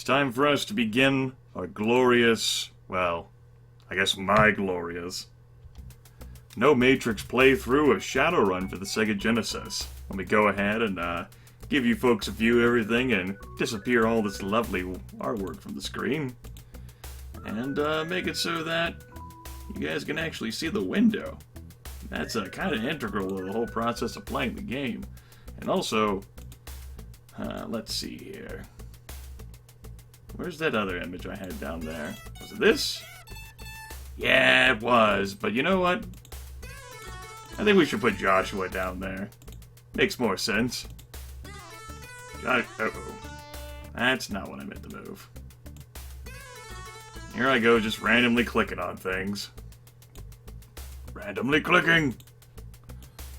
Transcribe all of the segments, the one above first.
It's time for us to begin our glorious, well, I guess my glorious, no Matrix playthrough of Shadowrun for the Sega Genesis. Let me go ahead and give you folks a view of everything and disappear all this lovely artwork from the screen. And make it so that you guys can actually see the window. That's kind of integral to the whole process of playing the game. And also, let's see here. Where's that other image I had down there? Was it this? Yeah, it was. But you know what? I think we should put Joshua down there. Makes more sense. Uh-oh. That's not what I meant to move. Here I go, just randomly clicking on things. Randomly clicking!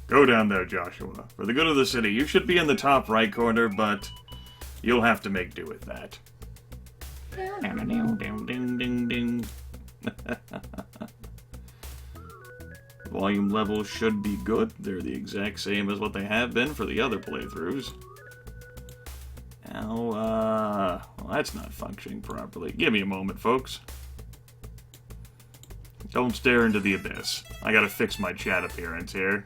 Go down there, Joshua. For the good of the city, you should be in the top right corner, but you'll have to make do with that. Volume levels should be good. They're the exact same as what they have been for the other playthroughs. Now, well, that's not functioning properly. Give me a moment, folks. Don't stare into the abyss. I gotta fix my chat appearance here.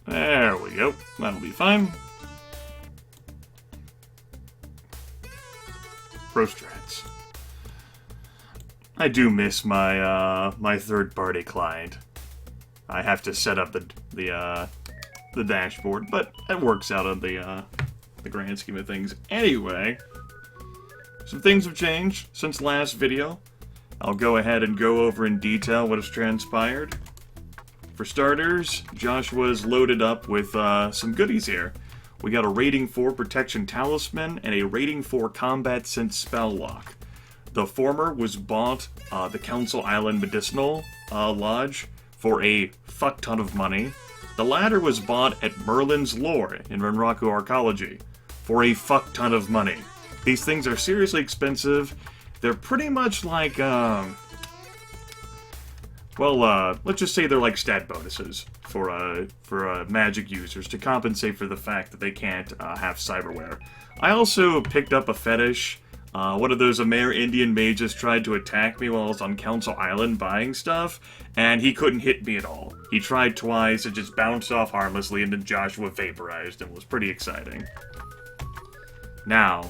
There we go. That'll be fine. Prostrats. I do miss my my third-party client. I have to set up the dashboard, but it works out on the grand scheme of things. Anyway, some things have changed since last video. I'll go ahead and go over in detail what has transpired. For starters, Joshua's loaded up with some goodies here. We got a rating 4 Protection Talisman and a rating 4 Combat Sense Spell Lock. The former was bought the Council Island Medicinal Lodge for a fuck ton of money. The latter was bought at Merlin's Lore in Renraku Arcology for a fuck ton of money. These things are seriously expensive. They're pretty much like, let's just say they're like stat bonuses for magic users to compensate for the fact that they can't have cyberware. I also picked up a fetish. One of those Amerindian mages tried to attack me while I was on Council Island buying stuff, and he couldn't hit me at all. He tried twice, it just bounced off harmlessly, and then Joshua vaporized, and it was pretty exciting. Now,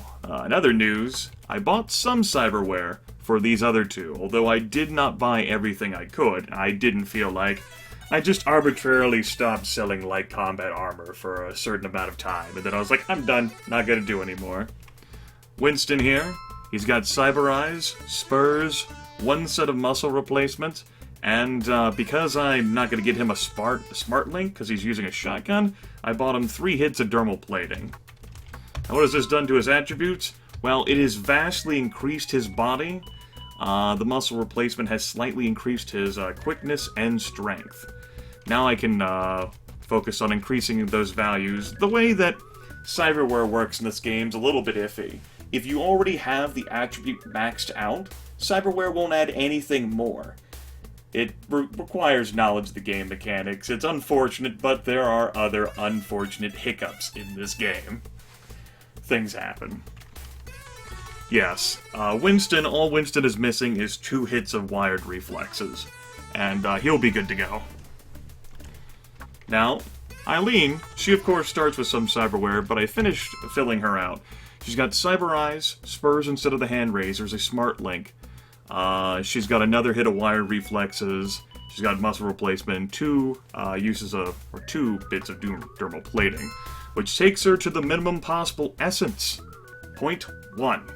in other news, I bought some cyberware for these other two, although I did not buy everything I could. I didn't feel like I just arbitrarily stopped selling light combat armor for a certain amount of time, and then I was like, I'm done, not gonna do anymore. Winston here, he's got Cyber Eyes, Spurs, one set of muscle replacements, and because I'm not going to get him a Smart Link, because he's using a shotgun, I bought him 3 hits of dermal plating. Now what has this done to his attributes? Well, it has vastly increased his body. The muscle replacement has slightly increased his quickness and strength. Now I can focus on increasing those values. The way that cyberware works in this game's a little bit iffy. If you already have the attribute maxed out, cyberware won't add anything more. It requires knowledge of the game mechanics. It's unfortunate, but there are other unfortunate hiccups in this game. Things happen. Yes, Winston, all Winston is missing is 2 hits of wired reflexes, and he'll be good to go. Now, Eileen, she of course starts with some cyberware, but I finished filling her out. She's got Cyber Eyes, Spurs instead of the hand razors, a Smart Link. She's got another hit of wired reflexes. She's got muscle replacement, 2 bits of dermal plating, which takes her to the minimum possible essence, 0.1.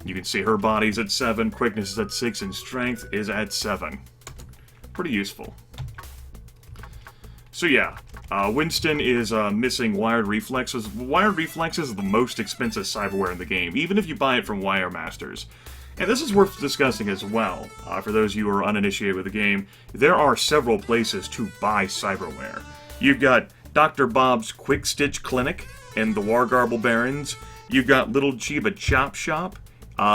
You can see her body's at 7, quickness is at 6, and strength is at 7. Pretty useful. So yeah, Winston is missing wired reflexes. Wired reflexes are the most expensive cyberware in the game, even if you buy it from Wire Masters. And this is worth discussing as well. For those of you who are uninitiated with the game, there are several places to buy cyberware. You've got Dr. Bob's Quick Stitch Clinic in the Wargarble Barrens. You've got Little Chiba Chop Shop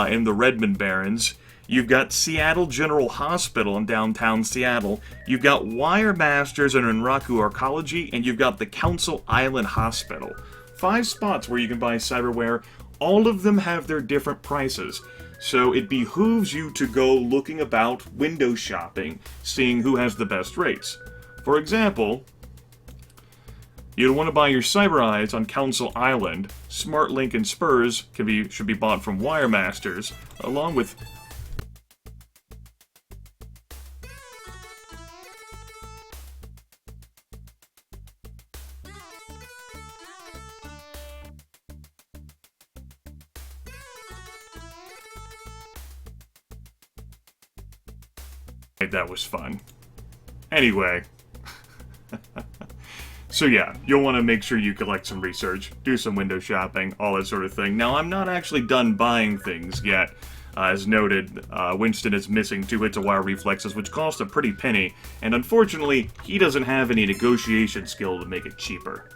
in the Redmond Barrens. You've got Seattle General Hospital in downtown Seattle. You've got Wire Masters in Renraku Arcology, and you've got the Council Island Hospital. 5 spots where you can buy cyberware. All of them have their different prices. So it behooves you to go looking about, window shopping, seeing who has the best rates. For example, you'd want to buy your Cyber Eyes on Council Island. Smart Link and Spurs should be bought from Wire Masters, along with that was fun. Anyway. So yeah, you'll want to make sure you collect some research, do some window shopping, all that sort of thing. Now, I'm not actually done buying things yet. As noted, Winston is missing 2 hits of wire reflexes, which cost a pretty penny, and unfortunately, he doesn't have any negotiation skill to make it cheaper.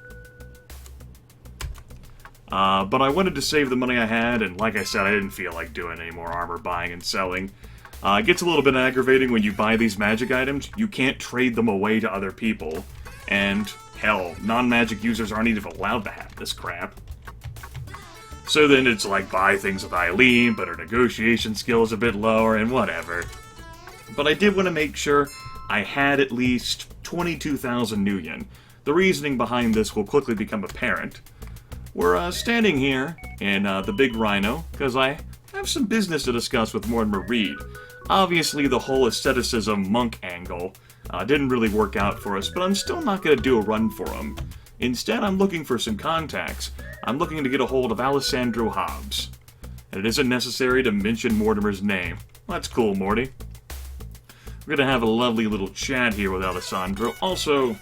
But I wanted to save the money I had, and like I said, I didn't feel like doing any more armor buying and selling. It gets a little bit aggravating when you buy these magic items. You can't trade them away to other people. And, hell, non-magic users aren't even allowed to have this crap. So then it's like, buy things with Eileen, but her negotiation skill is a bit lower, and whatever. But I did want to make sure I had at least 22,000 new yen. The reasoning behind this will quickly become apparent. We're standing here in the Big Rhino, because I have some business to discuss with Mortimer Reed. Obviously, the whole asceticism monk angle didn't really work out for us, but I'm still not going to do a run for him. Instead, I'm looking for some contacts. I'm looking to get a hold of Alessandro Hobbs. And it isn't necessary to mention Mortimer's name. Well, that's cool, Morty. We're going to have a lovely little chat here with Alessandro. Also,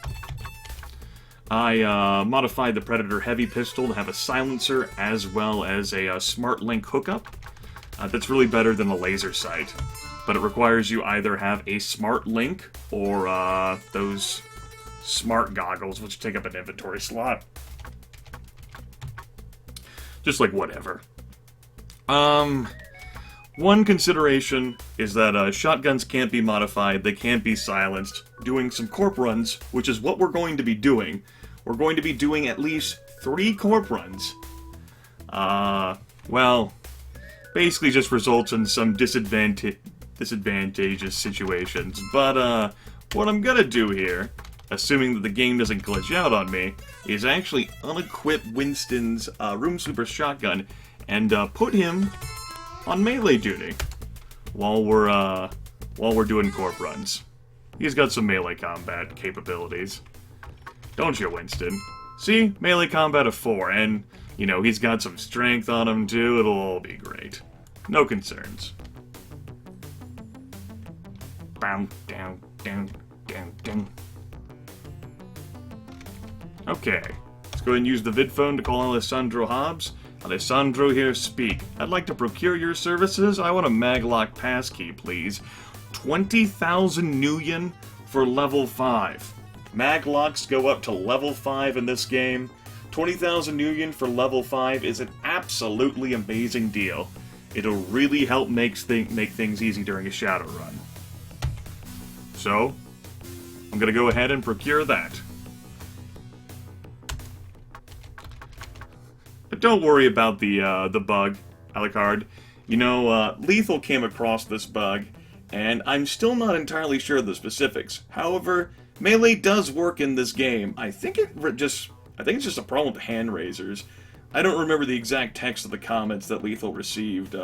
I modified the Predator Heavy Pistol to have a silencer as well as a Smart Link hookup. That's really better than a laser sight. But it requires you either have a Smart Link or those smart goggles, which take up an inventory slot. Just like whatever. One consideration is that shotguns can't be modified, they can't be silenced. Doing some Corp runs, which is what we're going to be doing. We're going to be doing at least 3 Corp runs. Well, basically just results in some disadvantageous situations. But, what I'm gonna do here, assuming that the game doesn't glitch out on me, is actually unequip Winston's Room Sweeper shotgun and put him on melee duty while we're doing Corp runs. He's got some melee combat capabilities. Don't you, Winston? See? Melee combat of 4, and, you know, he's got some strength on him too, it'll all be great. No concerns. Bow, down, down, down, down. Okay, let's go ahead and use the vid phone to call Alessandro Hobbs. Alessandro here, speak. I'd like to procure your services. I want a maglock passkey, please. 20,000 new yen for level 5. Maglocks go up to level 5 in this game. 20,000 new yen for level 5 is an absolutely amazing deal. It'll really help make things easy during a Shadowrun. So, I'm gonna go ahead and procure that. But don't worry about the bug, Alucard. You know, Lethal came across this bug, and I'm still not entirely sure of the specifics. However, melee does work in this game. I think it's just a problem with hand raisers. I don't remember the exact text of the comments that Lethal received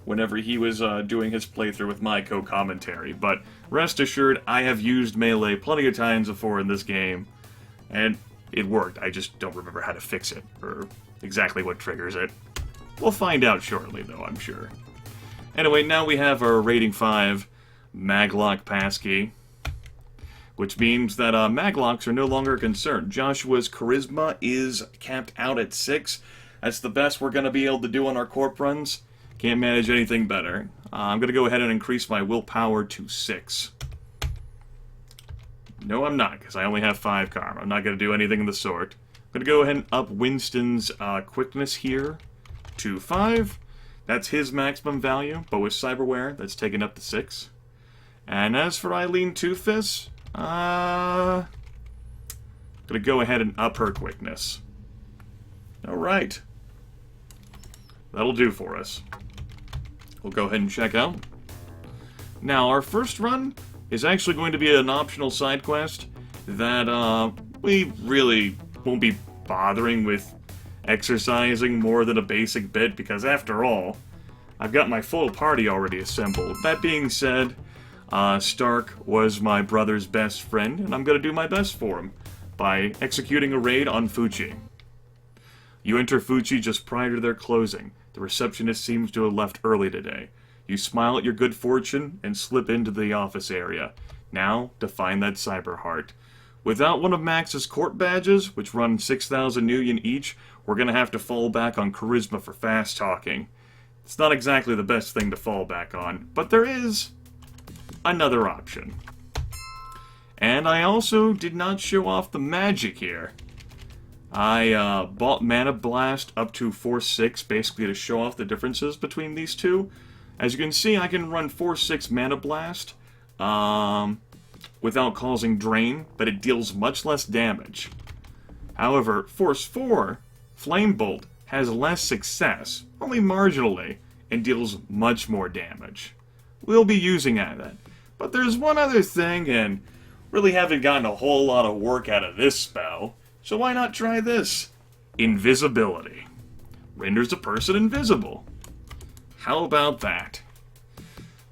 whenever he was doing his playthrough with my co-commentary, but rest assured, I have used melee plenty of times before in this game, and it worked. I just don't remember how to fix it, or exactly what triggers it. We'll find out shortly, though, I'm sure. Anyway, now we have our rating 5 Maglock passkey, which means that Maglocks are no longer a concern. Joshua's charisma is capped out at 6. That's the best we're going to be able to do on our Corp runs. Can't manage anything better. I'm going to go ahead and increase my willpower to 6. No, I'm not, because I only have 5 karma. I'm not going to do anything of the sort. I'm going to go ahead and up Winston's quickness here to 5. That's his maximum value, but with cyberware, that's taken up to 6. And as for Eileen Toothfist, gonna go ahead and up her quickness. Alright. That'll do for us. We'll go ahead and check out. Now, our first run is actually going to be an optional side quest that we really won't be bothering with exercising more than a basic bit, because after all, I've got my full party already assembled. That being said, Stark was my brother's best friend, and I'm going to do my best for him by executing a raid on Fuji. You enter Fuji just prior to their closing. The receptionist seems to have left early today. You smile at your good fortune and slip into the office area. Now, to find that cyber heart. Without one of Max's Corp badges, which run 6,000 Nuyen each, we're going to have to fall back on charisma for fast talking. It's not exactly the best thing to fall back on, but there is another option. And I also did not show off the magic here. I bought Mana Blast up to 4/6, basically to show off the differences between these two. As you can see, I can run 4/6 Mana Blast without causing drain, but it deals much less damage. However, Force 4, Flame Bolt, has less success, only marginally, and deals much more damage. We'll be using that. But there's one other thing, and really haven't gotten a whole lot of work out of this spell, so why not try this? Invisibility. Renders a person invisible. How about that?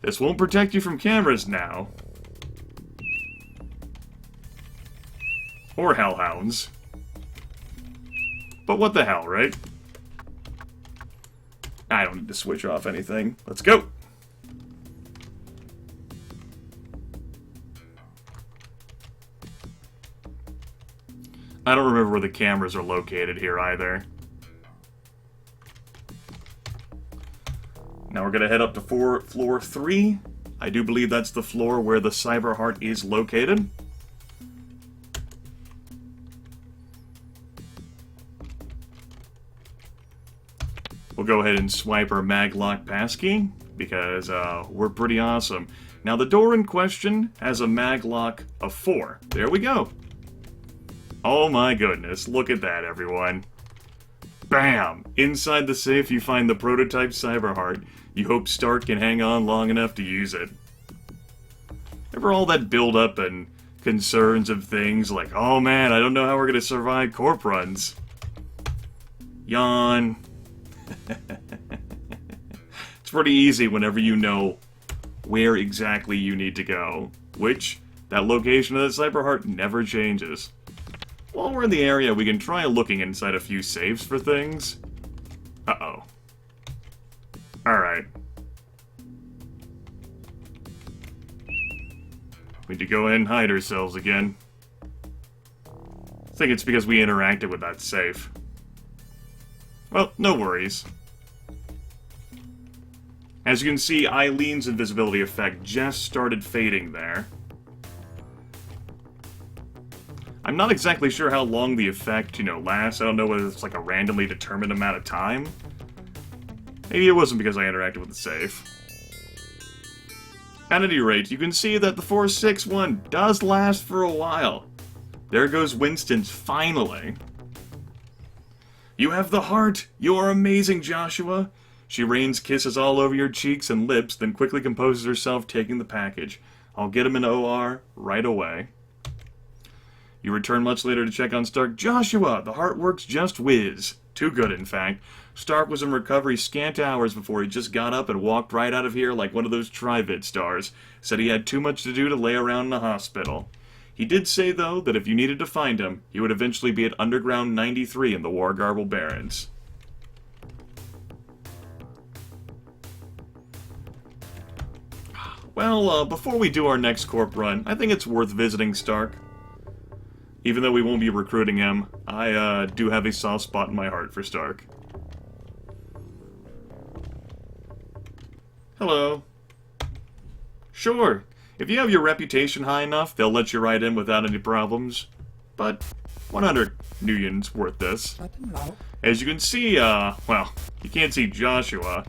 This won't protect you from cameras now. Or hellhounds. But what the hell, right? I don't need to switch off anything. Let's go! I don't remember where the cameras are located here either. Now we're gonna head up to floor 3. I do believe that's the floor where the cyber heart is located. We'll go ahead and swipe our maglock passkey, because we're pretty awesome. Now the door in question has a maglock of 4. There we go. Oh my goodness, look at that, everyone. Bam! Inside the safe you find the prototype Cyberheart. You hope Stark can hang on long enough to use it. Ever all that build-up and concerns of things like, oh man, I don't know how we're gonna survive Corp runs. Yawn. It's pretty easy whenever you know where exactly you need to go. Which, that location of the Cyberheart never changes. While we're in the area, we can try looking inside a few safes for things. Uh-oh. Alright. We need to go ahead and hide ourselves again. I think it's because we interacted with that safe. Well, no worries. As you can see, Eileen's invisibility effect just started fading there. I'm not exactly sure how long the effect, lasts. I don't know whether it's like a randomly determined amount of time. Maybe it wasn't because I interacted with the safe. At any rate, you can see that the 4/6 one does last for a while. There goes Winston's, finally. You have the heart! You are amazing, Joshua! She rains kisses all over your cheeks and lips, then quickly composes herself, taking the package. I'll get him in OR right away. You return much later to check on Stark. Joshua! The heart works just whiz. Too good, in fact. Stark was in recovery scant hours before he just got up and walked right out of here like one of those Trivid stars. Said he had too much to do to lay around in the hospital. He did say, though, that if you needed to find him, he would eventually be at Underground 93 in the Wargarble Barrens. Well, before we do our next Corp run, I think it's worth visiting Stark. Even though we won't be recruiting him, I do have a soft spot in my heart for Stark. Hello. Sure, if you have your reputation high enough, they'll let you right in without any problems. But 100 Nuyens worth this. As you can see, well, you can't see Joshua,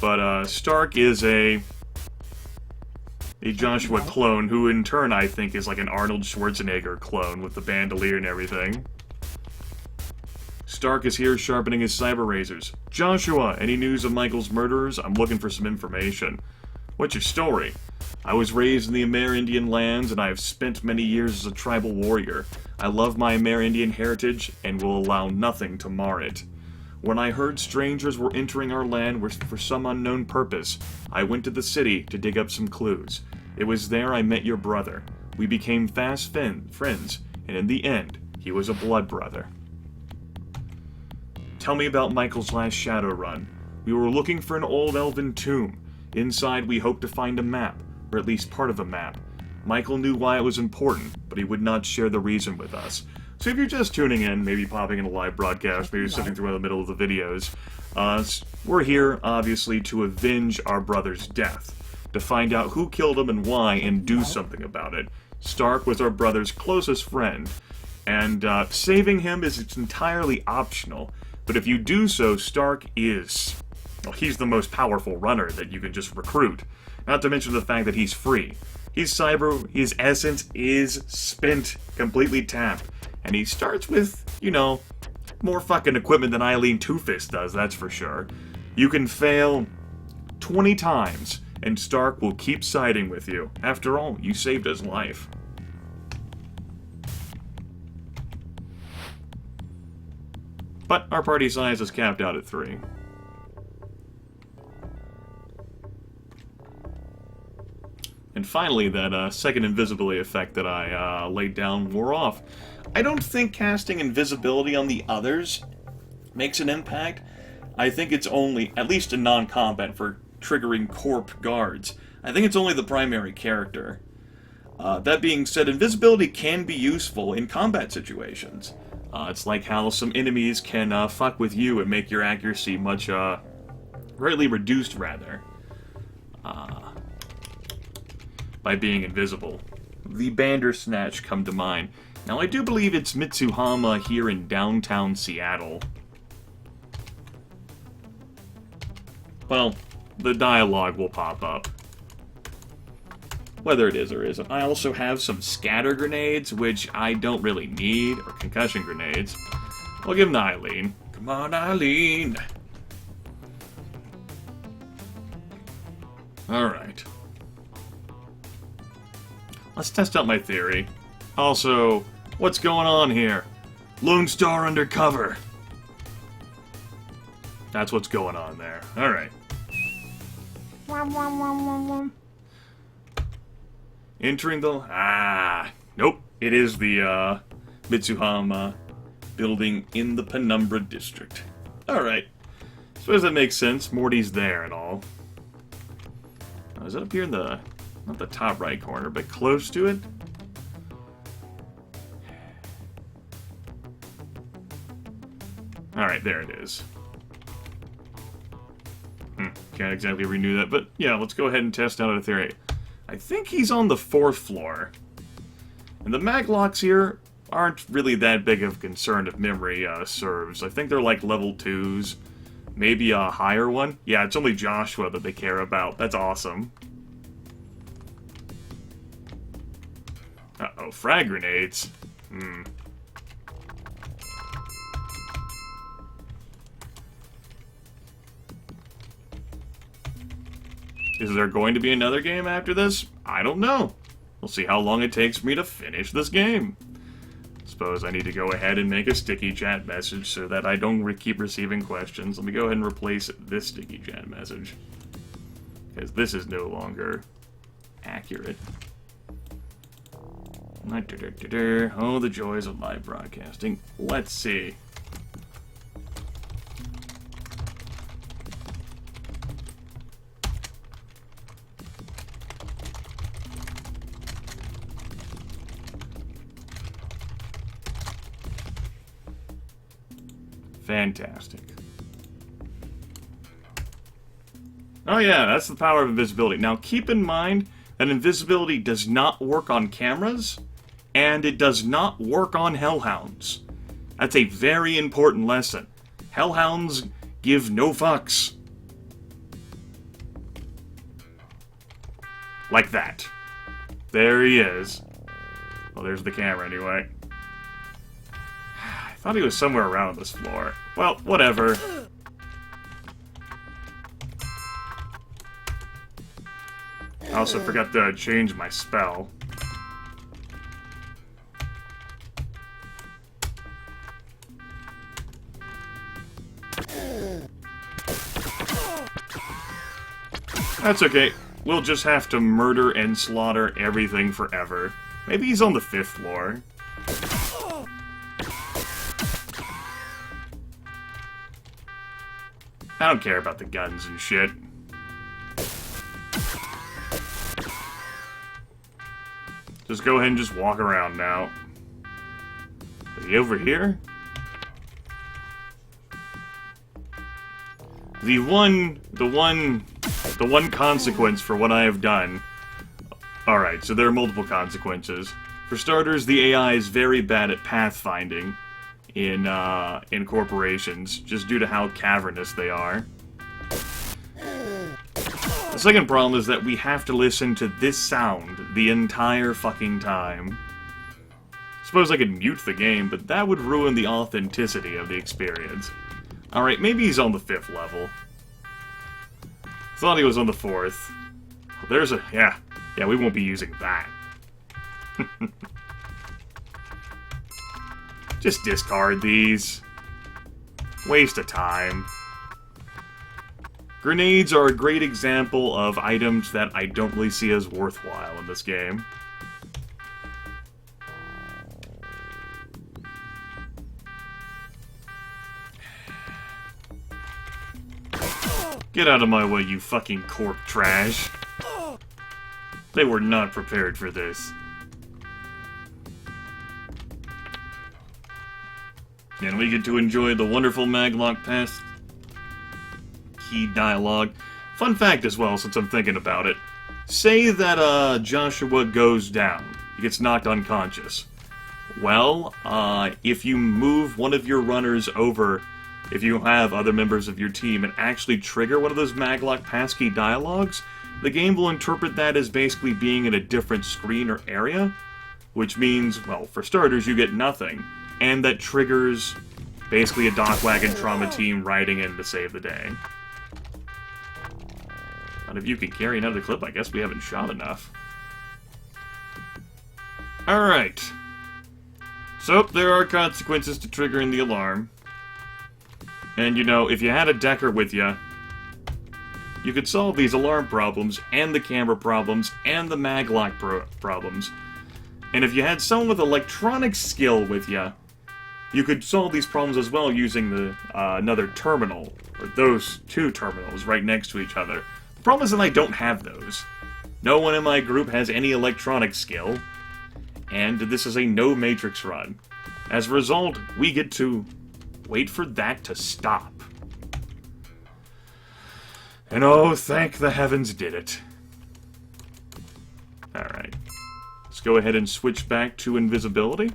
But Stark is a Joshua clone, who in turn I think is like an Arnold Schwarzenegger clone with the bandolier and everything. Stark is here sharpening his cyber razors. Joshua, any news of Michael's murderers? I'm looking for some information. What's your story? I was raised in the Amerindian lands, and I have spent many years as a tribal warrior. I love my Amerindian heritage, and will allow nothing to mar it. When I heard strangers were entering our land for some unknown purpose, I went to the city to dig up some clues. It was there I met your brother. We became fast friends, and in the end, he was a blood brother. Tell me about Michael's last Shadowrun. We were looking for an old elven tomb. Inside, we hoped to find a map, or at least part of a map. Michael knew why it was important, but he would not share the reason with us. So if you're just tuning in, maybe popping in a live broadcast, maybe sitting through in the middle of the videos, we're here, obviously, to avenge our brother's death, to find out who killed him and why, and do something about it. Stark was our brother's closest friend, and saving him is entirely optional, but if you do so, Stark is... well, he's the most powerful runner that you can just recruit. Not to mention the fact that he's free. He's cyber, his essence is spent, completely tapped. And he starts with, you know, more fucking equipment than Eileen Two-Fist does, that's for sure. You can fail 20 times, and Stark will keep siding with you. After all, you saved his life. But our party size is capped out at 3. And finally, that second invisibility effect that I laid down wore off. I don't think casting invisibility on the others makes an impact. I think it's only, at least in non-combat, for triggering Corp guards. I think it's only the primary character. That being said, invisibility can be useful in combat situations. It's like how some enemies can fuck with you and make your accuracy much, greatly reduced, rather. By being invisible. The Bandersnatch come to mind. Now, I do believe it's Mitsuhama here in downtown Seattle. Well, the dialogue will pop up. Whether it is or isn't. I also have some scatter grenades, which I don't really need, or concussion grenades. I'll give them to Eileen. Come on, Eileen! Alright. Let's test out my theory. Also, what's going on here? Lone Star undercover. That's what's going on there. Alright. Entering the... nope. It is the, Mitsuhama building in the Penumbra district. Alright. Suppose that makes sense. Morty's there and all. Is that up here in the... not the top right corner, but close to it? Alright, there it is. Can't exactly renew that, but yeah, let's go ahead and test out a theory. I think he's on the 4th floor. And the maglocks here aren't really that big of a concern if memory serves. I think they're like level 2s. Maybe a higher one? Yeah, it's only Joshua that they care about. That's awesome. Uh-oh, frag grenades. Is there going to be another game after this? I don't know. We'll see how long it takes me to finish this game. Suppose I need to go ahead and make a sticky chat message so that I don't keep receiving questions. Let me go ahead and replace this sticky chat message, because this is no longer accurate. Oh, the joys of live broadcasting. Let's see. Fantastic. Oh yeah, that's the power of invisibility. Now keep in mind that invisibility does not work on cameras, and it does not work on hellhounds. That's a very important lesson. Hellhounds give no fucks. Like that. There he is. Well, there's the camera anyway. I thought he was somewhere around this floor. Well, whatever. I also forgot to change my spell. That's okay. We'll just have to murder and slaughter everything forever. Maybe he's on the 5th floor. I don't care about the guns and shit. Just go ahead and just walk around now. Is he over here? The one consequence for what I have done. Alright, so there are multiple consequences. For starters, the AI is very bad at pathfinding in corporations, just due to how cavernous they are. The second problem is that we have to listen to this sound the entire fucking time. Suppose I could mute the game, but that would ruin the authenticity of the experience. Alright, maybe he's on the 5th level. Thought he was on the 4th. Oh, there's a... yeah, we won't be using that. Just discard these. Waste of time. Grenades are a great example of items that I don't really see as worthwhile in this game. Get out of my way, you fucking Corp trash. They were not prepared for this. And we get to enjoy the wonderful Maglock Pass key dialogue. Fun fact as well, since I'm thinking about it. Say that Joshua goes down. He gets knocked unconscious. Well, if you move one of your runners over, if you have other members of your team and actually trigger one of those Maglock passkey dialogues, the game will interpret that as basically being in a different screen or area, which means, well, for starters, you get nothing, and that triggers basically a Dockwagon Trauma team riding in to save the day. But if you can carry another clip, I guess we haven't shot enough. Alright. So, there are consequences to triggering the alarm. And, you know, if you had a Decker with you, you could solve these alarm problems, and the camera problems, and the Maglock problems. And if you had someone with electronic skill with you, you could solve these problems as well using the another terminal, or those two terminals right next to each other. The problem is that I don't have those. No one in my group has any electronic skill, and this is a no Matrix run. As a result, we get to wait for that to stop. And oh, thank the heavens did it. Alright. Let's go ahead and switch back to invisibility.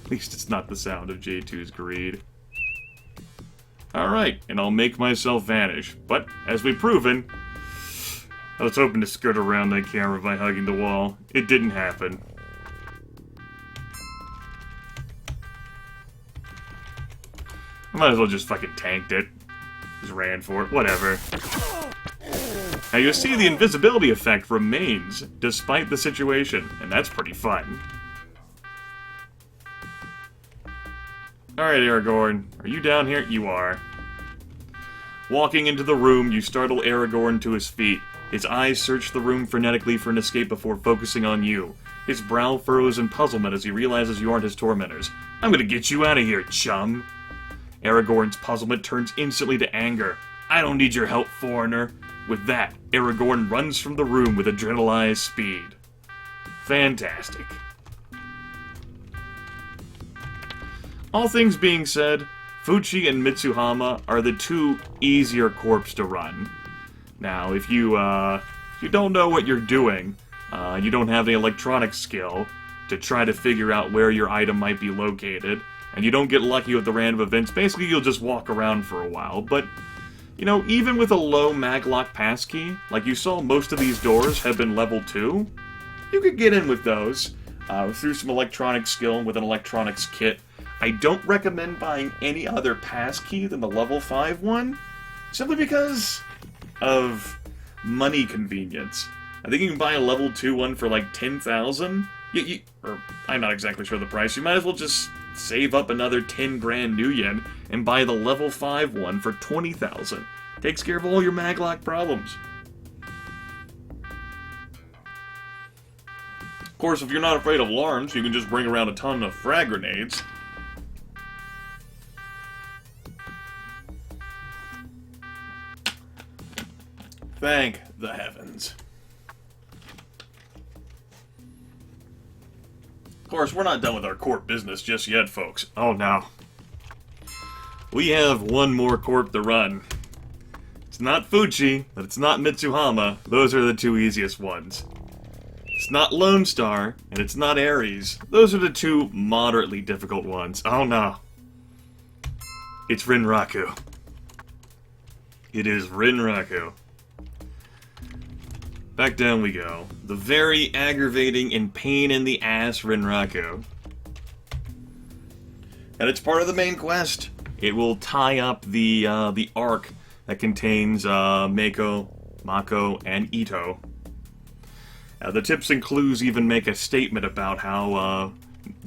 At least it's not the sound of J2's greed. Alright, and I'll make myself vanish. But, as we've proven, I was hoping to skirt around that camera by hugging the wall. It didn't happen. I might as well just fucking tanked it. Just ran for it, whatever. Now you see the invisibility effect remains, despite the situation, and that's pretty fun. Alright, Aragorn, are you down here? You are. Walking into the room, you startle Aragorn to his feet. His eyes search the room frenetically for an escape before focusing on you. His brow furrows in puzzlement as he realizes you aren't his tormentors. I'm gonna get you out of here, chum. Aragorn's puzzlement turns instantly to anger. I don't need your help, foreigner. With that, Aragorn runs from the room with adrenalized speed. Fantastic. All things being said, Fuchi and Mitsuhama are the two easier corps to run. Now, if you don't know what you're doing, you don't have the electronic skill to try to figure out where your item might be located, and you don't get lucky with the random events, basically you'll just walk around for a while. But You know, even with a low maglock passkey, like you saw most of these doors have been level 2, you could get in with those through some electronic skill with an electronics kit. I don't recommend buying any other passkey than the level 5 one, simply because of money convenience. I think you can buy a level 2 one for like 10,000. Or I'm not exactly sure the price. You might as well just save up another 10 grand new yen and buy the level 5 one for 20,000. Takes care of all your maglock problems. Of course, if you're not afraid of alarms, you can just bring around a ton of frag grenades. Thank the heavens. Of course, we're not done with our Corp business just yet, folks. Oh no. We have one more Corp to run. It's not Fuchi, but it's not Mitsuhama. Those are the two easiest ones. It's not Lone Star, and it's not Ares. Those are the two moderately difficult ones. Oh no. It's Rinraku. It is Rinraku. Back down we go. The very aggravating and pain-in-the-ass Rinraku. And it's part of the main quest. It will tie up the arc that contains Mako, and Ito. The tips and clues even make a statement about how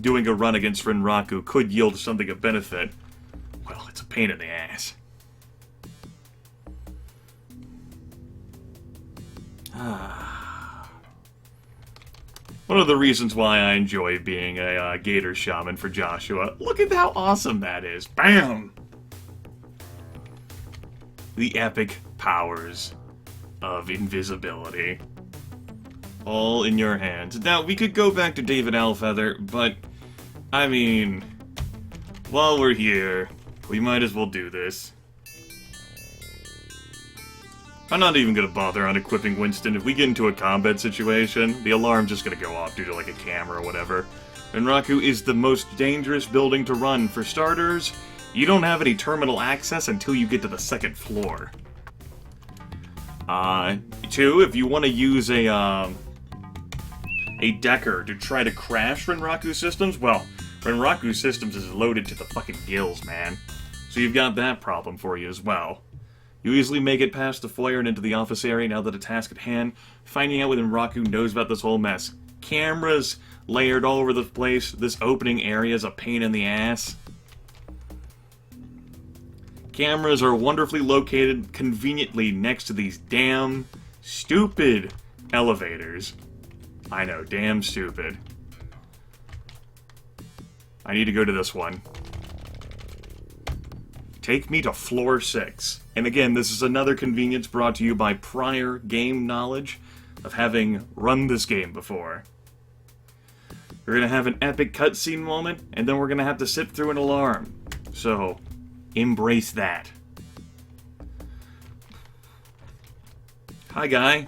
doing a run against Rinraku could yield something of benefit. Well, it's a pain in the ass. One of the reasons why I enjoy being a Gator Shaman for Joshua. Look at how awesome that is. Bam! The epic powers of invisibility. All in your hands. Now, we could go back to David Alfeather, but, I mean, while we're here, we might as well do this. I'm not even gonna bother on equipping Winston. If we get into a combat situation, the alarm's just gonna go off due to like a camera or whatever. Rinraku is the most dangerous building to run. For starters, you don't have any terminal access until you get to the second floor. 2, if you want to use a decker to try to crash Rinraku systems, well, Rinraku systems is loaded to the fucking gills, man. So you've got that problem for you as well. You easily make it past the foyer and into the office area now that a task at hand. Finding out what Rinraku knows about this whole mess. Cameras layered all over the place. This opening area is a pain in the ass. Cameras are wonderfully located conveniently next to these damn stupid elevators. I know, damn stupid. I need to go to this one. Take me to floor 6. And again, this is another convenience brought to you by prior game knowledge of having run this game before. We're going to have an epic cutscene moment, and then we're going to have to sit through an alarm. So, embrace that. Hi, guy.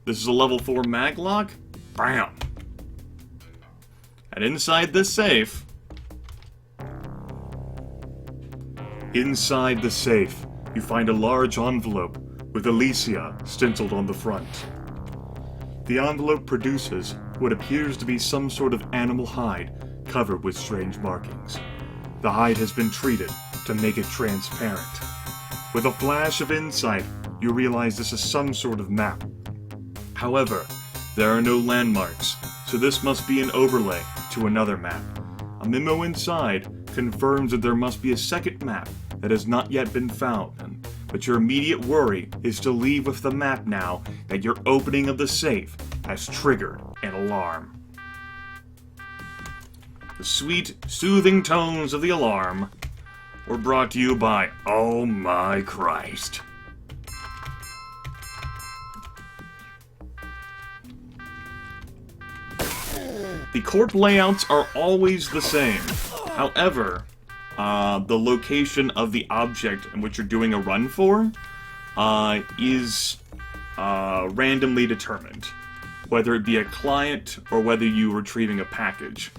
This is a level 4 maglock. Bam! And inside this safe... Inside the safe, you find a large envelope with Alicia stenciled on the front. The envelope produces what appears to be some sort of animal hide covered with strange markings. The hide has been treated to make it transparent. With a flash of insight, you realize this is some sort of map. However, there are no landmarks, so this must be an overlay to another map. A memo inside confirms that there must be a second map that has not yet been found, but your immediate worry is to leave with the map now that your opening of the safe has triggered an alarm. The sweet, soothing tones of the alarm were brought to you by Oh My Christ. The Corp layouts are always the same. However, the location of the object in which you're doing a run for is randomly determined, whether it be a client or whether you're retrieving a package.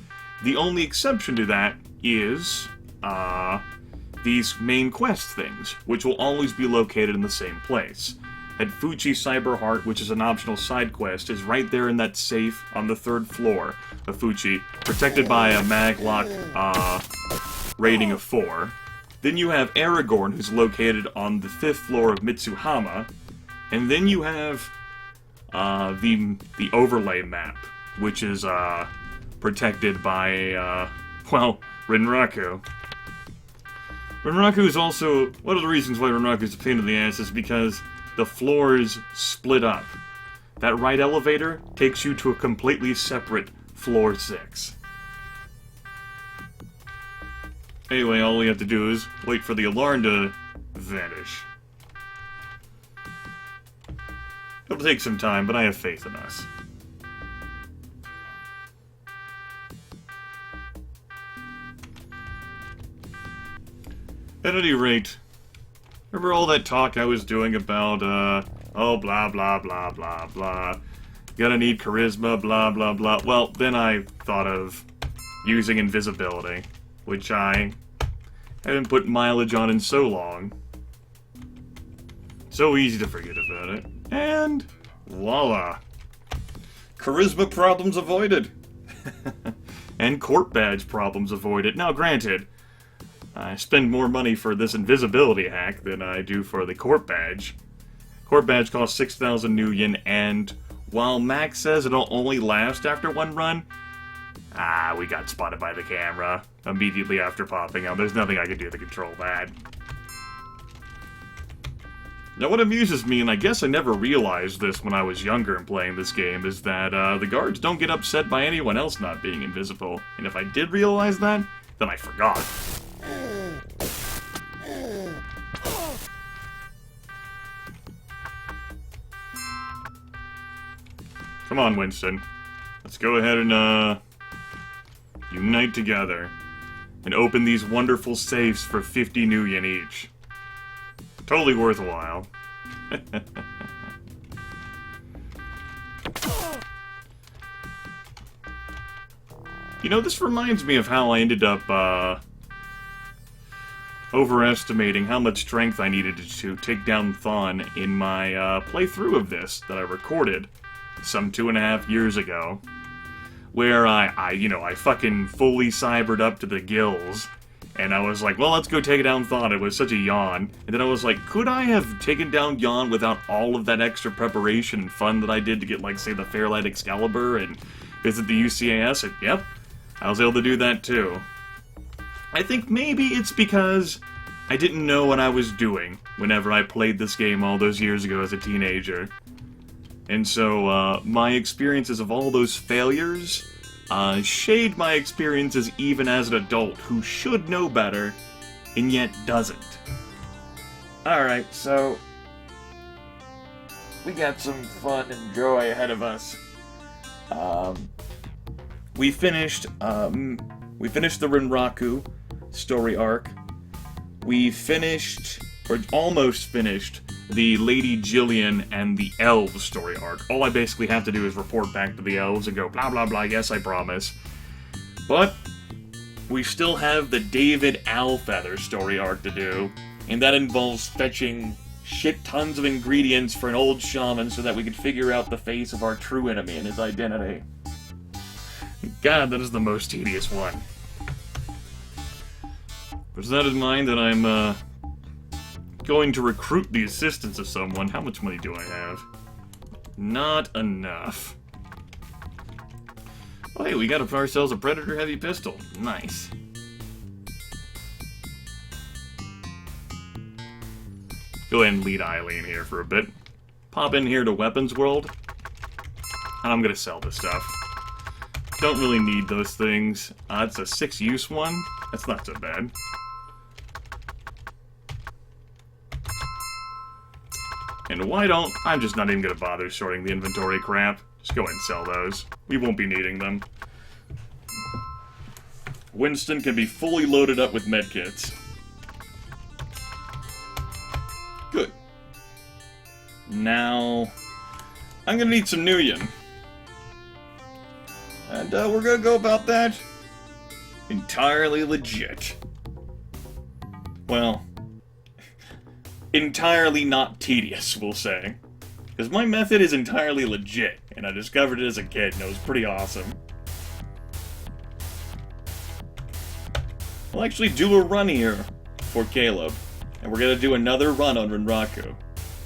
The only exception to that is these main quest things, which will always be located in the same place. And Fuji Cyber Heart, which is an optional side quest, is right there in that safe on the 3rd floor of Fuji, protected by a maglock rating of 4. Then you have Aragorn, who's located on the 5th floor of Mitsuhama. And then you have the overlay map, which is protected by, well, Rinraku. Rinraku is also... One of the reasons why Rinraku is a pain in the ass is because the floors split up. That right elevator takes you to a completely separate floor 6. Anyway, all we have to do is wait for the alarm to vanish. It'll take some time, but I have faith in us. At any rate, remember all that talk I was doing about, oh, blah, blah, blah, blah, blah. Gonna need charisma, blah, blah, blah. Well, then I thought of using invisibility, which I haven't put mileage on in so long. So easy to forget about it. And voila. Charisma problems avoided. And Corp badge problems avoided. Now, granted, I spend more money for this invisibility hack than I do for the Corp badge. Corp badge costs 6,000 new yen, and while Max says it'll only last after 1 run, we got spotted by the camera immediately after popping out. There's nothing I can do to control that. Now, what amuses me, and I guess I never realized this when I was younger and playing this game, is that the guards don't get upset by anyone else not being invisible. And if I did realize that, then I forgot. Come on, Winston. Let's go ahead and, unite together and open these wonderful safes for 50 new yen each. Totally worthwhile. You know, this reminds me of how I ended up, overestimating how much strength I needed to take down Thawne in my, playthrough of this that I recorded some 2.5 years ago. Where I fucking fully cybered up to the gills. And I was like, well, let's go take down Thawne. It was such a yawn. And then I was like, could I have taken down Yawn without all of that extra preparation and fun that I did to get, like, say, the Fairlight Excalibur and visit the UCAS? And, yep, I was able to do that, too. I think maybe it's because I didn't know what I was doing whenever I played this game all those years ago as a teenager. And so, my experiences of all those failures shade my experiences even as an adult who should know better, and yet doesn't. Alright, so we got some fun and joy ahead of us. We finished the Rinraku story arc. We finished, or almost finished, the Lady Jillian and the Elves story arc. All I basically have to do is report back to the Elves and go, blah blah blah, yes, I promise. But we still have the David Owlfeather story arc to do, and that involves fetching shit tons of ingredients for an old shaman so that we can figure out the face of our true enemy and his identity. God, that is the most tedious one. With that in mind, that I'm, going to recruit the assistance of someone. How much money do I have? Not enough. Oh, hey, we got ourselves a Predator Heavy Pistol. Nice. Go ahead and lead Eileen here for a bit. Pop in here to Weapons World. And I'm gonna sell this stuff. Don't really need those things. It's a 6-use one. That's not so bad. And why don't... I'm just not even going to bother sorting the inventory crap. Just go ahead and sell those. We won't be needing them. Winston can be fully loaded up with medkits. Good. Now... I'm going to need some new yen. And we're going to go about that entirely legit. well, entirely not tedious, we'll say. Because my method is entirely legit, and I discovered it as a kid, and it was pretty awesome. We'll actually do a run here for Caleb, and we're gonna do another run on Rinraku.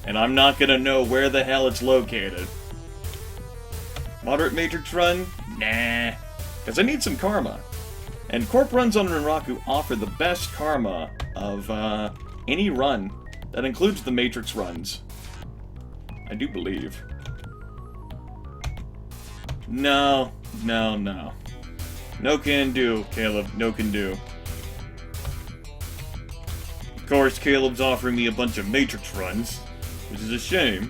And I'm not gonna know where the hell it's located. Moderate Matrix run? Nah. Because I need some karma. And Corp runs on Rinraku offer the best karma of any run. That includes the Matrix runs. I do believe. No. No can do, Caleb. No can do. Of course, Caleb's offering me a bunch of Matrix runs, which is a shame.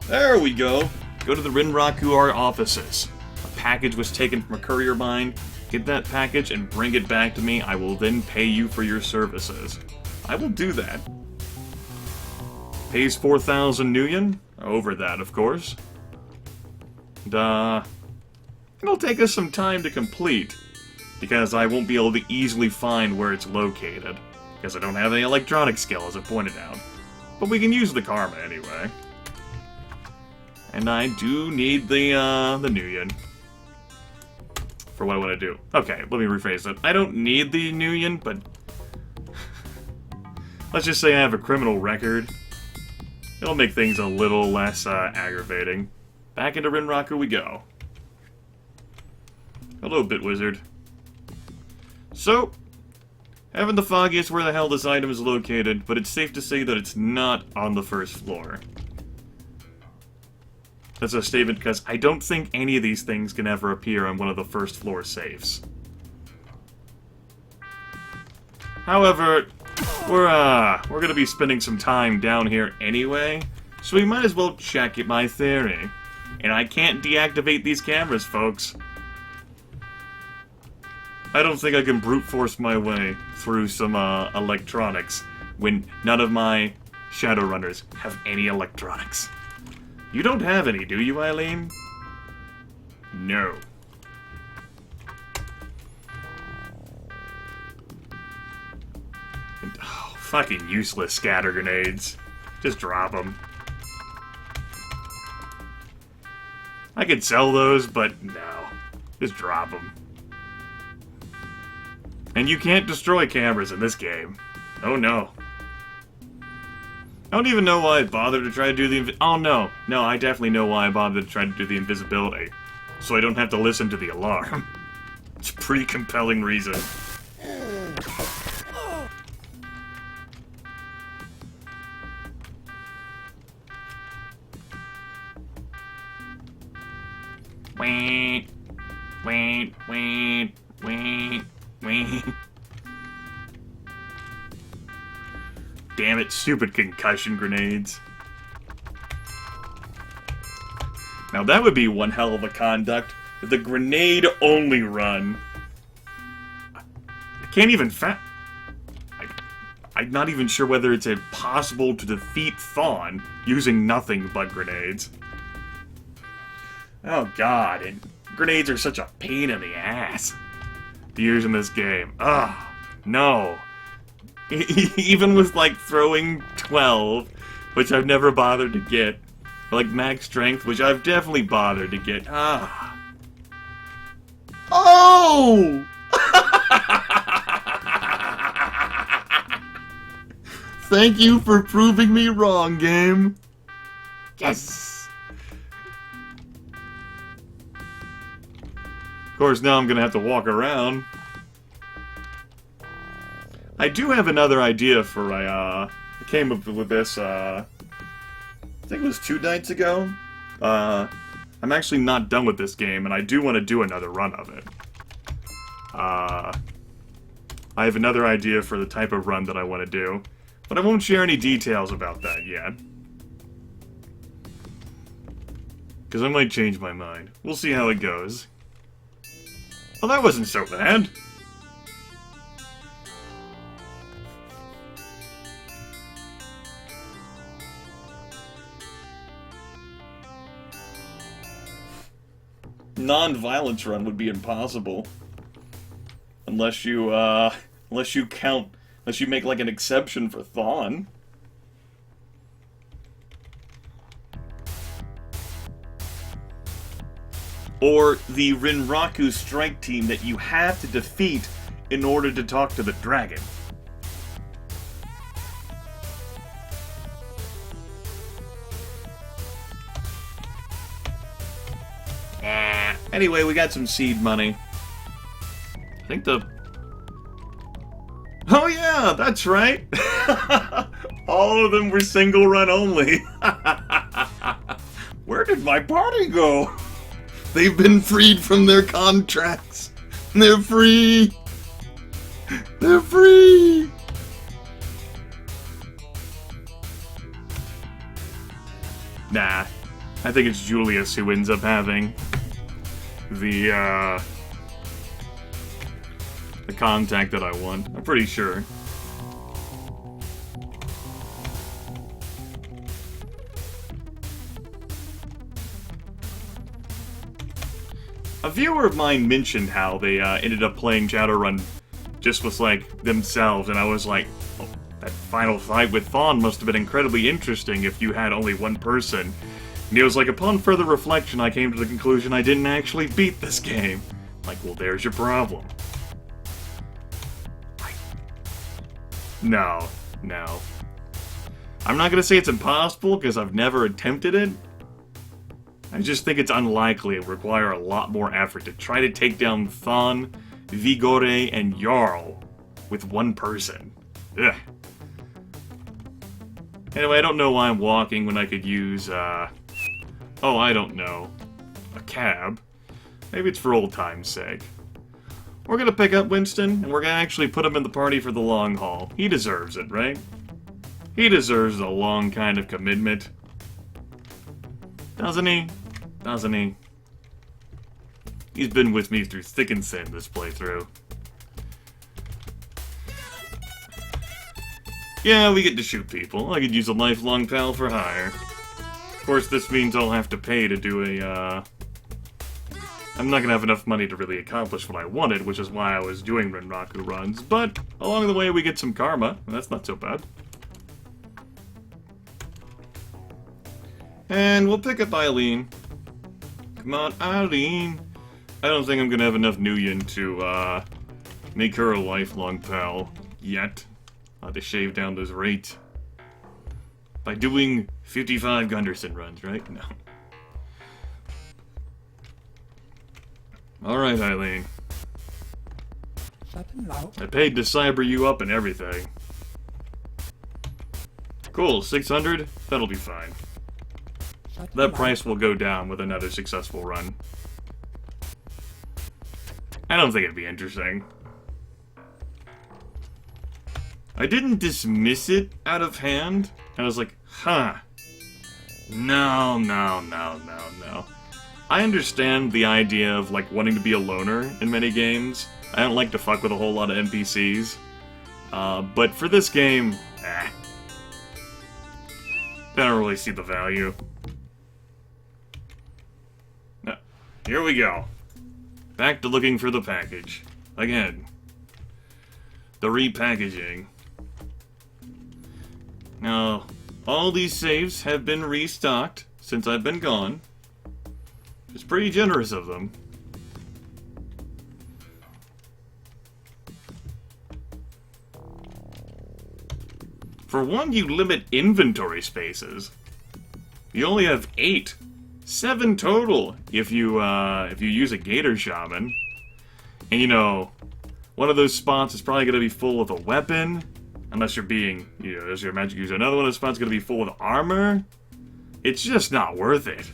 There we go. Go to the Rinraku Art offices. A package was taken from a courier mine. Get that package and bring it back to me. I will then pay you for your services. I will do that. Pays 4,000 Nuyen. Over that, of course. And, it'll take us some time to complete, because I won't be able to easily find where it's located, because I don't have any electronic skill, as I pointed out. But we can use the karma anyway. And I do need the Nuyen for what I want to do. Okay, let me rephrase that. I don't need the Nuyen, but let's just say I have a criminal record. It'll make things a little less aggravating. Back into Rinraku we go. Hello, Bitwizard. So, haven't the foggiest where the hell this item is located, but it's safe to say that it's not on the first floor. That's a statement because I don't think any of these things can ever appear on one of the first floor safes. However, we're gonna be spending some time down here anyway, so we might as well check it my theory. And I can't deactivate these cameras, folks. I don't think I can brute force my way through some electronics when none of my Shadowrunners have any electronics. You don't have any, do you, Eileen? No. And, oh, fucking useless scatter grenades. Just drop them. I could sell those, but no. Just drop them. And you can't destroy cameras in this game. Oh no. I don't even know why I bothered to try to do the oh no. No, I definitely know why I bothered to try to do the invisibility. So I don't have to listen to the alarm. It's a pretty compelling reason. Wait. Wait. Wait. Wait. Wait. Damn it, stupid concussion grenades. Now that would be one hell of a conduct. The grenade-only run. I can't even I'm not even sure whether it's possible to defeat Thawne using nothing but grenades. Oh god, and grenades are such a pain in the ass to use in this game. Ugh, no. Even with, like, throwing 12, which I've never bothered to get, or, like, max strength, which I've definitely bothered to get. Ah. Oh! Thank you for proving me wrong, game. Yes! Of course, now I'm gonna have to walk around. I do have another idea for I came up with this, I think it was 2 nights ago. I'm actually not done with this game, and I do want to do another run of it. I have another idea for the type of run that I want to do, but I won't share any details about that yet. Because I might change my mind. We'll see how it goes. Well, that wasn't so bad. Non-violence run would be impossible. Unless you count Unless you make, like, an exception for Thawne. Or the Rinraku strike team that you have to defeat in order to talk to the dragon. Anyway, we got some seed money. I think the... Oh yeah, that's right! All of them were single run only. Where did my party go? They've been freed from their contracts. They're free! They're free! Nah, I think it's Julius who ends up having the contact that I want. I'm pretty sure. A viewer of mine mentioned how they ended up playing Shadowrun just with, like, themselves, and I was like, oh, that final fight with Thawne must have been incredibly interesting if you had only one person. And he was like, upon further reflection, I came to the conclusion I didn't actually beat this game. Like, well, there's your problem. No. I'm not gonna say it's impossible, because I've never attempted it. I just think it's unlikely. It would require a lot more effort to try to take down Thawne, Vigore, and Jarl with one person. Ugh. Anyway, I don't know why I'm walking when I could use, oh, I don't know, a cab. Maybe it's for old time's sake. We're gonna pick up Winston, and we're gonna actually put him in the party for the long haul. He deserves it, right? He deserves a long kind of commitment. Doesn't he? Doesn't he? He's been with me through thick and thin this playthrough. Yeah, we get to shoot people. I could use a lifelong pal for hire. Of course, this means I'll have to pay to do a, I'm not gonna have enough money to really accomplish what I wanted, which is why I was doing Rinraku runs, but along the way we get some karma, and that's not so bad. And we'll pick up Eileen. Come on, Eileen. I don't think I'm gonna have enough Nuyen to, make her a lifelong pal yet. I'll have to shave down those rates. By doing 55 Gunderson runs, right? No. Alright, Eileen. I paid to cyber you up and everything. Cool, 600? That'll be fine. That price will go down with another successful run. I don't think it'd be interesting. I didn't dismiss it out of hand. I was like, huh. No. I understand the idea of, like, wanting to be a loner in many games. I don't like to fuck with a whole lot of NPCs. But for this game, I don't really see the value. Here we go. Back to looking for the package. Again. The repackaging. Now, all these saves have been restocked since I've been gone. It's pretty generous of them. For one, you limit inventory spaces. You only have 8. 7 total if you use a Gator Shaman. And you know, one of those spots is probably going to be full with a weapon. Unless you're being, you know, as your magic user. Another one of those spots is going to be full with armor. It's just not worth it.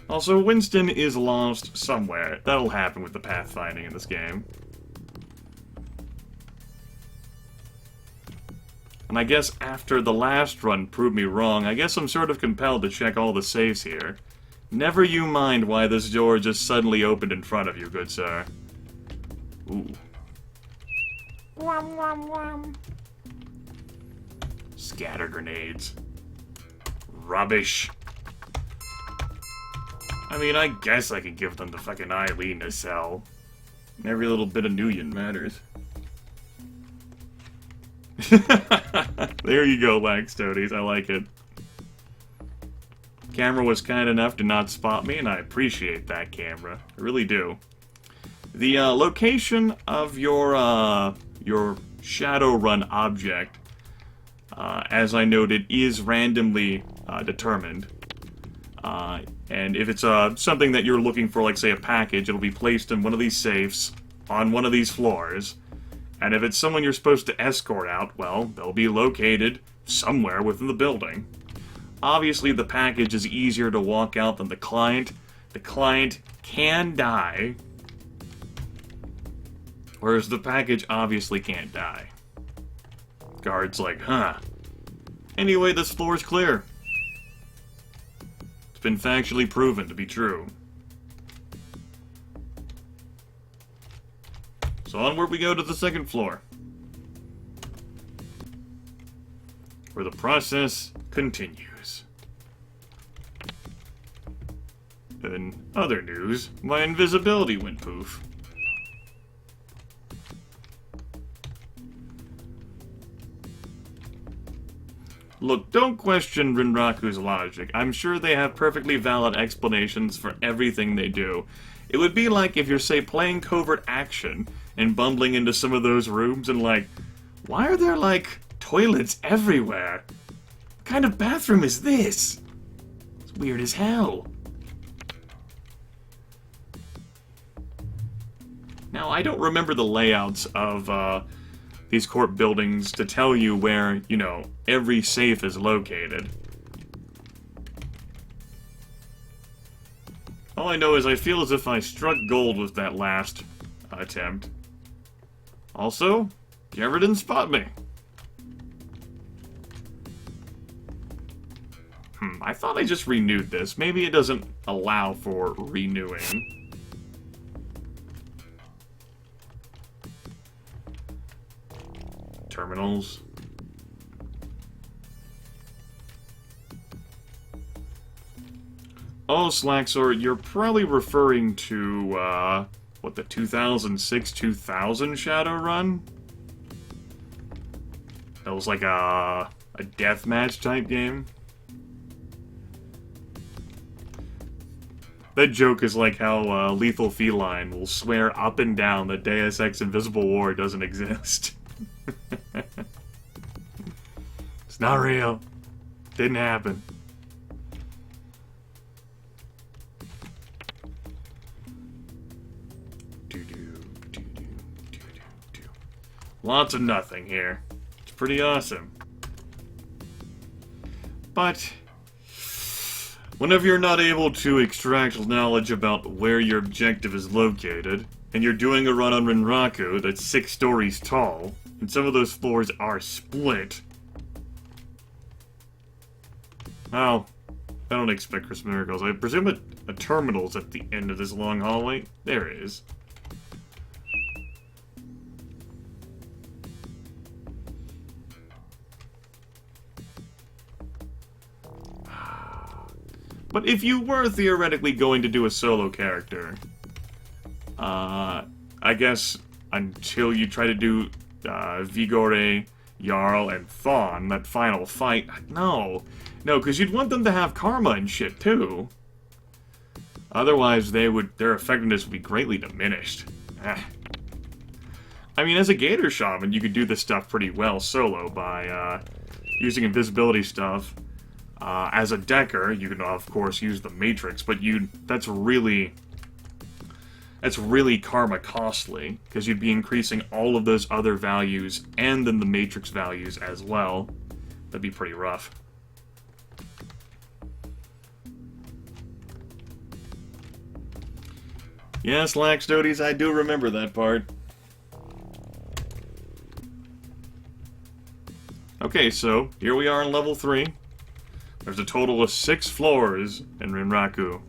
Also, Winston is lost somewhere. That'll happen with the pathfinding in this game. And I guess after the last run proved me wrong, I guess I'm sort of compelled to check all the saves here. Never you mind why this door just suddenly opened in front of you, good sir. Ooh. Scatter grenades. Rubbish. I mean, I guess I could give them to fucking Eileen to sell. Every little bit of Nuyen matters. There you go, Laxtotes. I like it. Camera was kind enough to not spot me, and I appreciate that, camera. I really do. The location of your Shadowrun object, as I noted, is randomly determined. And if it's something that you're looking for, like, say, a package, it'll be placed in one of these safes on one of these floors. And if it's someone you're supposed to escort out, well, they'll be located somewhere within the building. Obviously, the package is easier to walk out than the client. The client can die, whereas the package obviously can't die. Guard's like, huh. Anyway, this floor's clear. It's been factually proven to be true. So onward we go to the second floor, where the process continues. In other news, my invisibility went poof. Look, don't question Rinraku's logic. I'm sure they have perfectly valid explanations for everything they do. It would be like if you're, say, playing covert action and bumbling into some of those rooms and like, why are there, like, toilets everywhere? What kind of bathroom is this? It's weird as hell. Now, I don't remember the layouts of these Corp buildings to tell you where, you know, every safe is located. All I know is I feel as if I struck gold with that last attempt. Also, Garrett didn't spot me. I thought I just renewed this. Maybe it doesn't allow for renewing. Terminals. Oh, Slaxor, you're probably referring to, what, the 2006-2000 Shadowrun? That was like a deathmatch type game? That joke is like how Lethal Feline will swear up and down that Deus Ex Invisible War doesn't exist. It's not real. Didn't happen. Lots of nothing here. It's pretty awesome. But whenever you're not able to extract knowledge about where your objective is located, and you're doing a run on Rinraku that's 6 stories tall, and some of those floors are split, well, I don't expect Christmas miracles. I presume a terminal's at the end of this long hallway. There it is. But if you were theoretically going to do a solo character, I guess until you try to do Vigore, Jarl, and Thawne, that final fight, no, because you'd want them to have karma and shit too. Otherwise, their effectiveness would be greatly diminished. I mean, as a Gator Shaman, you could do this stuff pretty well solo by using invisibility stuff. As a decker, you can of course use the Matrix, but that's really karma costly, because you'd be increasing all of those other values and then the Matrix values as well. That'd be pretty rough. Yes, Laxtotes, I do remember that part. Okay, so here we are on level 3. There's a total of 6 floors in Rinraku.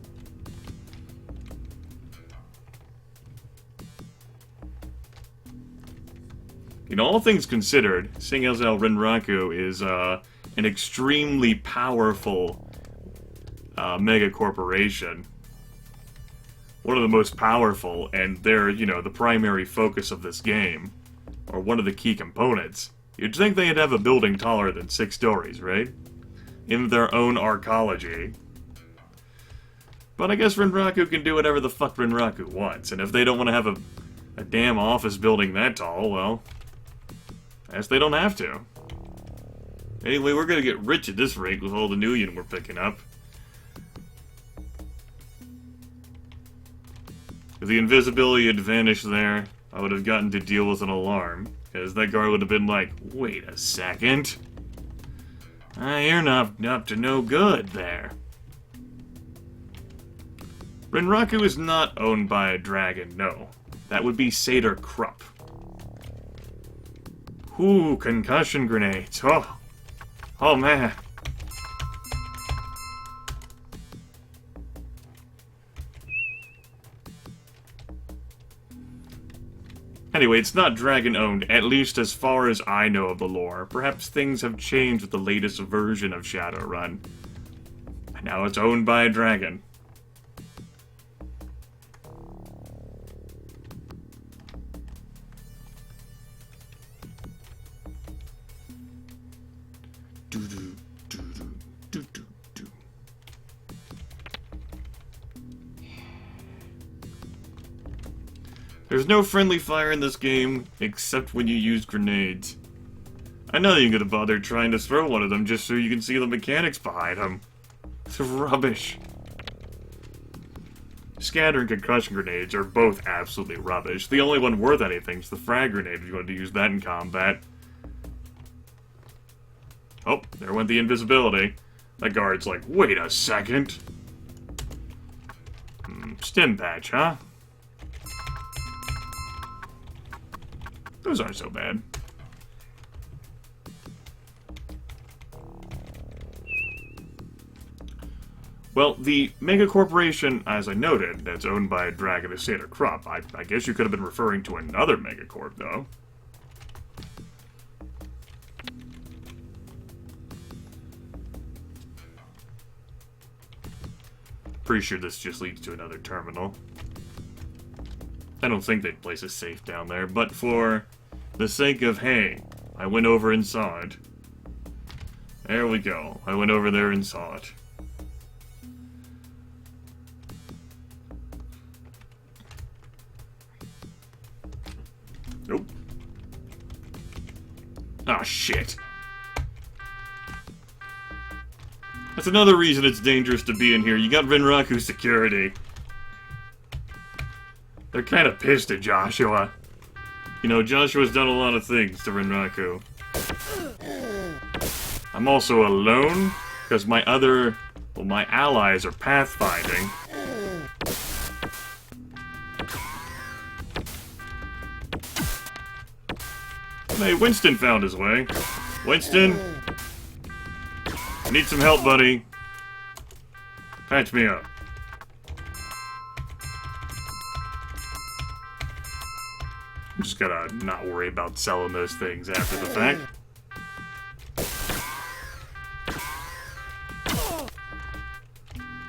In all things considered, seeing as how Rinraku is an extremely powerful mega corporation, one of the most powerful, and they're, the primary focus of this game, or one of the key components. You'd think they'd have a building taller than 6 stories, right? In their own arcology. But I guess Rinraku can do whatever the fuck Rinraku wants, and if they don't want to have a damn office building that tall, well, I guess they don't have to. Anyway, we're gonna get rich at this rate with all the new unit we're picking up. If the invisibility had vanished there, I would have gotten to deal with an alarm, because that guard would have been like, wait a second. You're not up to no good there. Rinraku is not owned by a dragon, no. That would be Satyr Krupp. Ooh, concussion grenades. Oh man. Anyway, it's not dragon-owned, at least as far as I know of the lore. Perhaps things have changed with the latest version of Shadowrun. And now it's owned by a dragon. There's no friendly fire in this game, except when you use grenades. I know you're gonna bother trying to throw one of them just so you can see the mechanics behind them. It's rubbish. Scatter and concussion grenades are both absolutely rubbish. The only one worth anything is the frag grenade if you want to use that in combat. Oh, there went the invisibility. That guard's like, wait a second. Stim patch, huh? Those aren't so bad. Well, the mega corporation, as I noted, that's owned by a dragon is Satyr Krupp. I guess you could have been referring to another megacorp, though. Pretty sure this just leads to another terminal. I don't think they'd place a safe down there, but for the sake of, hey, I went over and saw it. There we go. I went over there and saw it. Nope. Ah, shit. That's another reason it's dangerous to be in here. You got Rinraku security. They're kind of pissed at Joshua. You know, Joshua's done a lot of things to Rinraku. I'm also alone, because my allies are pathfinding. Hey, Winston found his way. Winston? I need some help, buddy. Patch me up. I'm just gotta not worry about selling those things after the fact.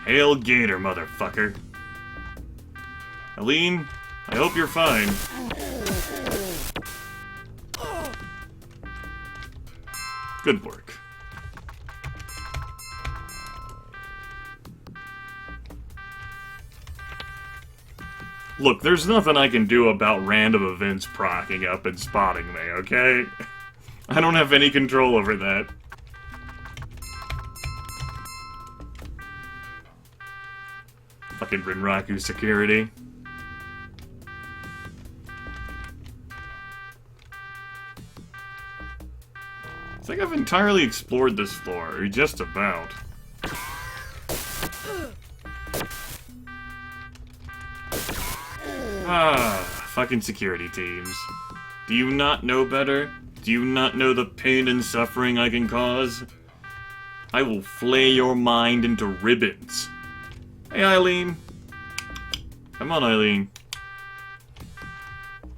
Hail Gator, motherfucker. Aline, I hope you're fine. Good work. Look, there's nothing I can do about random events procking up and spotting me, okay? I don't have any control over that. Fucking Rinraku security. I think I've entirely explored this floor, or just about. Fucking security teams. Do you not know better? Do you not know the pain and suffering I can cause? I will flay your mind into ribbons. Hey, Eileen. Come on, Eileen.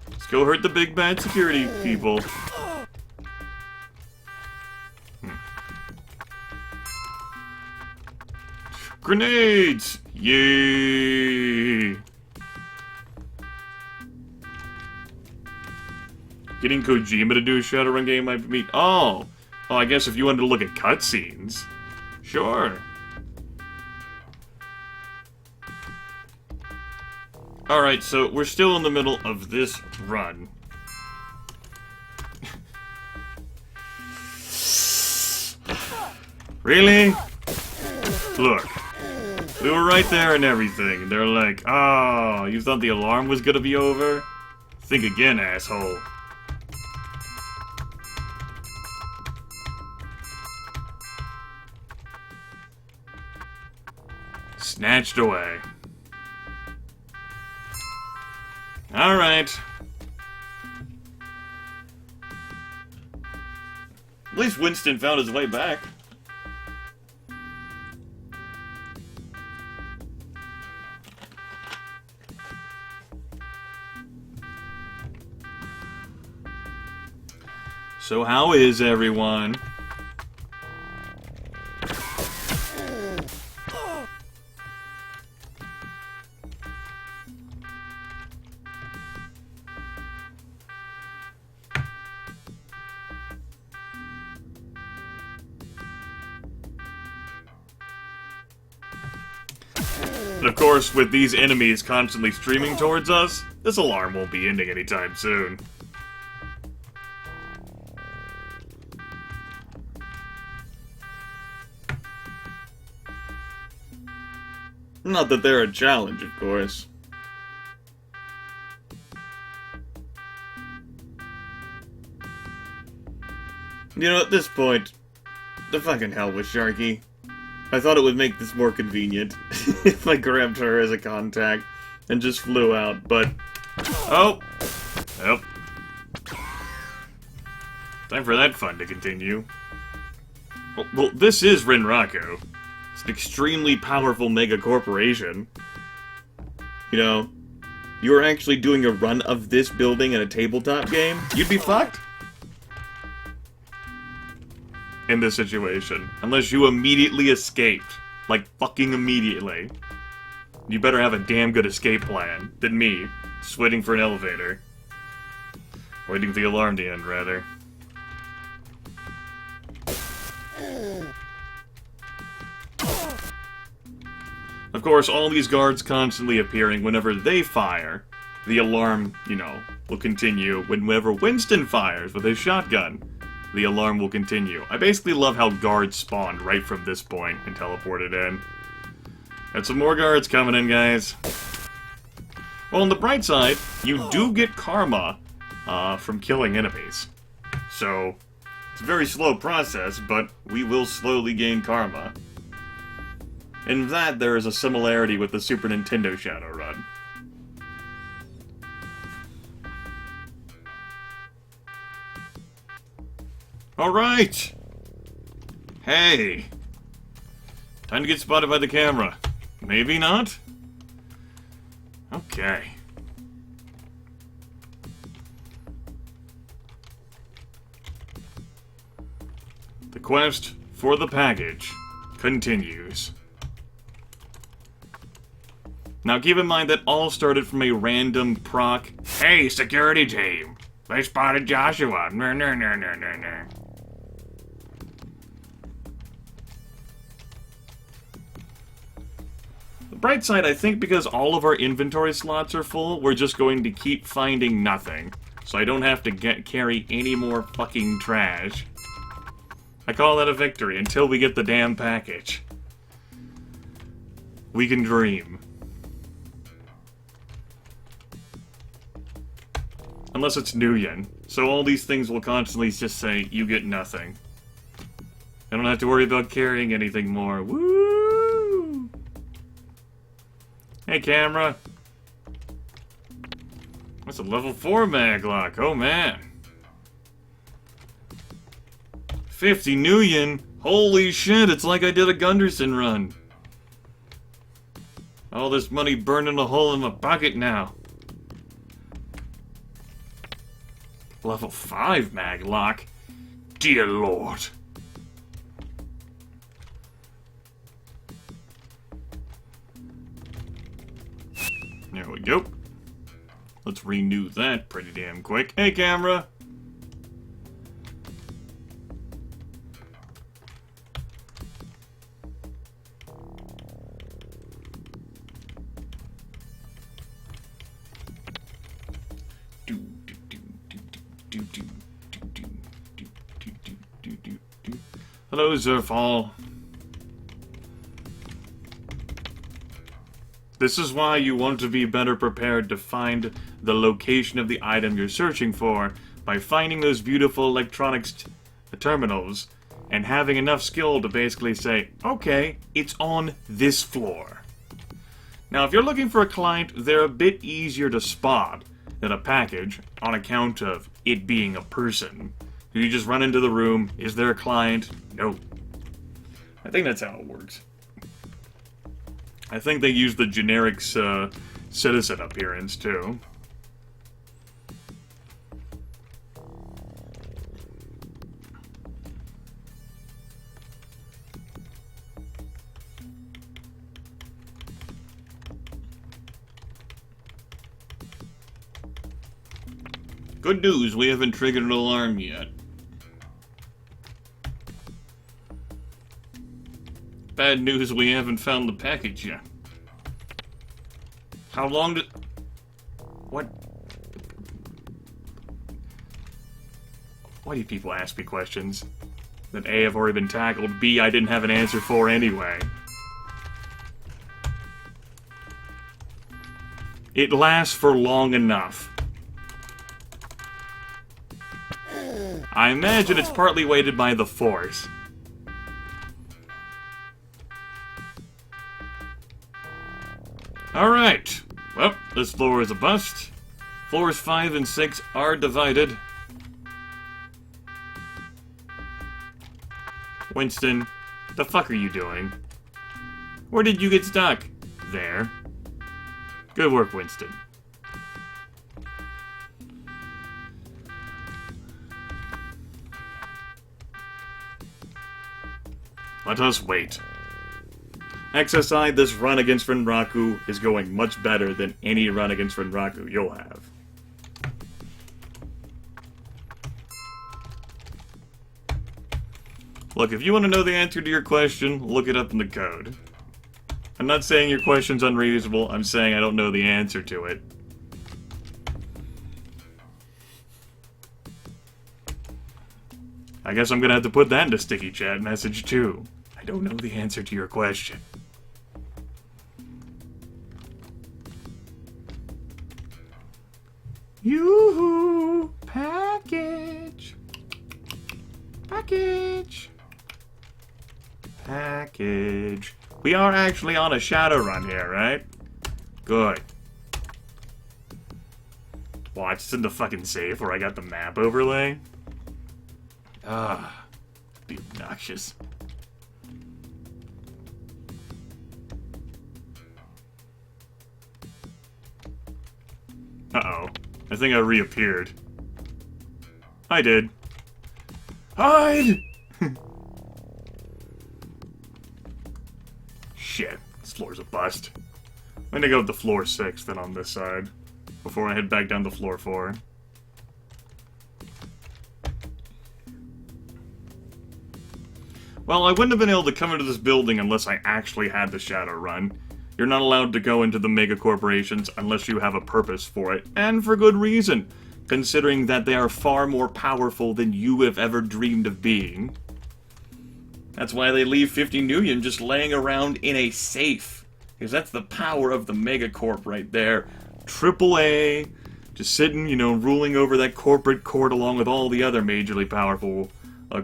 Let's go hurt the big bad security people. Grenades! Yay! Getting Kojima to do a Shadowrun game might be... Oh! Well, I guess if you wanted to look at cutscenes. Sure. Alright, so we're still in the middle of this run. Really? Look. We were right there and everything. They're like, oh, you thought the alarm was gonna be over? Think again, asshole. Snatched away. Alright. At least Winston found his way back. So how is everyone? And of course, with these enemies constantly streaming towards us, this alarm won't be ending anytime soon. Not that they're a challenge, of course. You know, at this point, the fucking hell with Sharky. I thought it would make this more convenient if I grabbed her as a contact and just flew out, but... Oh! Yep. Time for that fun to continue. Well, this is Rinraku. It's an extremely powerful mega corporation. You know, you were actually doing a run of this building in a tabletop game, you'd be fucked. In this situation. Unless you immediately escaped. Like, fucking immediately. You better have a damn good escape plan than me, just waiting for an elevator. Waiting for the alarm to end, rather. Of course, all these guards constantly appearing whenever they fire. The alarm, you know, will continue whenever Winston fires with his shotgun. The alarm will continue. I basically love how guards spawned right from this point and teleported in. Got some more guards coming in, guys. Well, on the bright side, you do get karma from killing enemies. So, it's a very slow process, but we will slowly gain karma. In that, there is a similarity with the Super Nintendo Shadowrun. Alright! Hey! Time to get spotted by the camera. Maybe not? Okay. The quest for the package continues. Now keep in mind that all started from a random proc. Hey, security team! They spotted Joshua. No, no, no, no, no, no. The bright side, I think because all of our inventory slots are full, we're just going to keep finding nothing. So I don't have to carry any more fucking trash. I call that a victory until we get the damn package. We can dream. Unless it's Nuyen. So all these things will constantly just say, you get nothing. I don't have to worry about carrying anything more. Woo! Hey, camera. That's a level 4 maglock. Oh, man. 50 Nuyen. Holy shit, it's like I did a Gunderson run. All this money burning a hole in my pocket now. Level 5 maglock? Dear Lord. There we go. Let's renew that pretty damn quick. Hey, camera. Hello, Zerfall. This is why you want to be better prepared to find the location of the item you're searching for by finding those beautiful electronics terminals and having enough skill to basically say, okay, it's on this floor. Now, if you're looking for a client, they're a bit easier to spot than a package on account of it being a person. You just run into the room, is there a client? No. I think that's how it works. I think they use the generic citizen appearance, too. Good news, we haven't triggered an alarm yet. Bad news, we haven't found the package yet. How long did... What? Why do people ask me questions that A, have already been tackled, B, I didn't have an answer for anyway? It lasts for long enough. I imagine it's partly weighted by the Force. Alright. Well, this floor is a bust. Floors 5 and 6 are divided. Winston, the fuck are you doing? Where did you get stuck? There. Good work, Winston. Let us wait. XSI, this run against Rinraku is going much better than any run against Rinraku you'll have. Look, if you want to know the answer to your question, look it up in the code. I'm not saying your question's unreasonable, I'm saying I don't know the answer to it. I guess I'm gonna have to put that in a sticky chat message too. I don't know the answer to your question. Yoo-hoo! Package! Package! Package. We are actually on a Shadowrun here, right? Good. Watch, it's in the fucking safe where I got the map overlay. Ah, be obnoxious. Uh-oh. I think I reappeared. I did. Hide! Shit, this floor's a bust. I'm gonna go with the floor 6 then on this side, before I head back down to floor 4. Well, I wouldn't have been able to come into this building unless I actually had the Shadowrun. You're not allowed to go into the mega corporations unless you have a purpose for it, and for good reason, considering that they are far more powerful than you have ever dreamed of being. That's why they leave 50 million just laying around in a safe, because that's the power of the megacorp right there. AAA, just sitting, you know, ruling over that corporate court along with all the other majorly powerful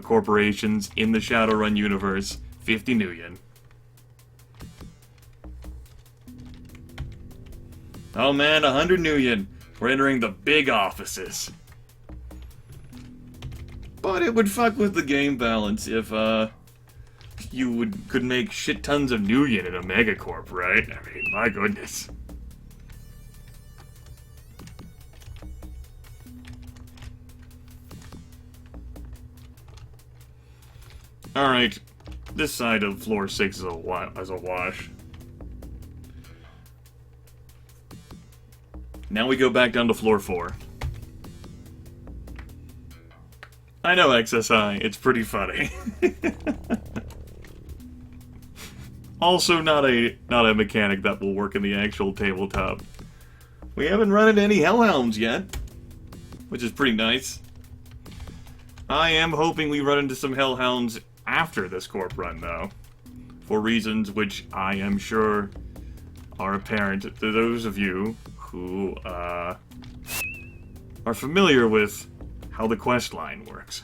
corporations in the Shadowrun universe. 50 million. Oh man, 100 million. We're entering the big offices. But it would fuck with the game balance if, you could make shit tons of million in a megacorp, right? I mean, my goodness. Alright, this side of floor 6 is a wash. Now we go back down to floor 4. I know, XSI, it's pretty funny. Also not a mechanic that will work in the actual tabletop. We haven't run into any Hellhounds yet, which is pretty nice. I am hoping we run into some hellhounds after this Corp run, though. For reasons which I am sure are apparent to those of you who, are familiar with how the quest line works.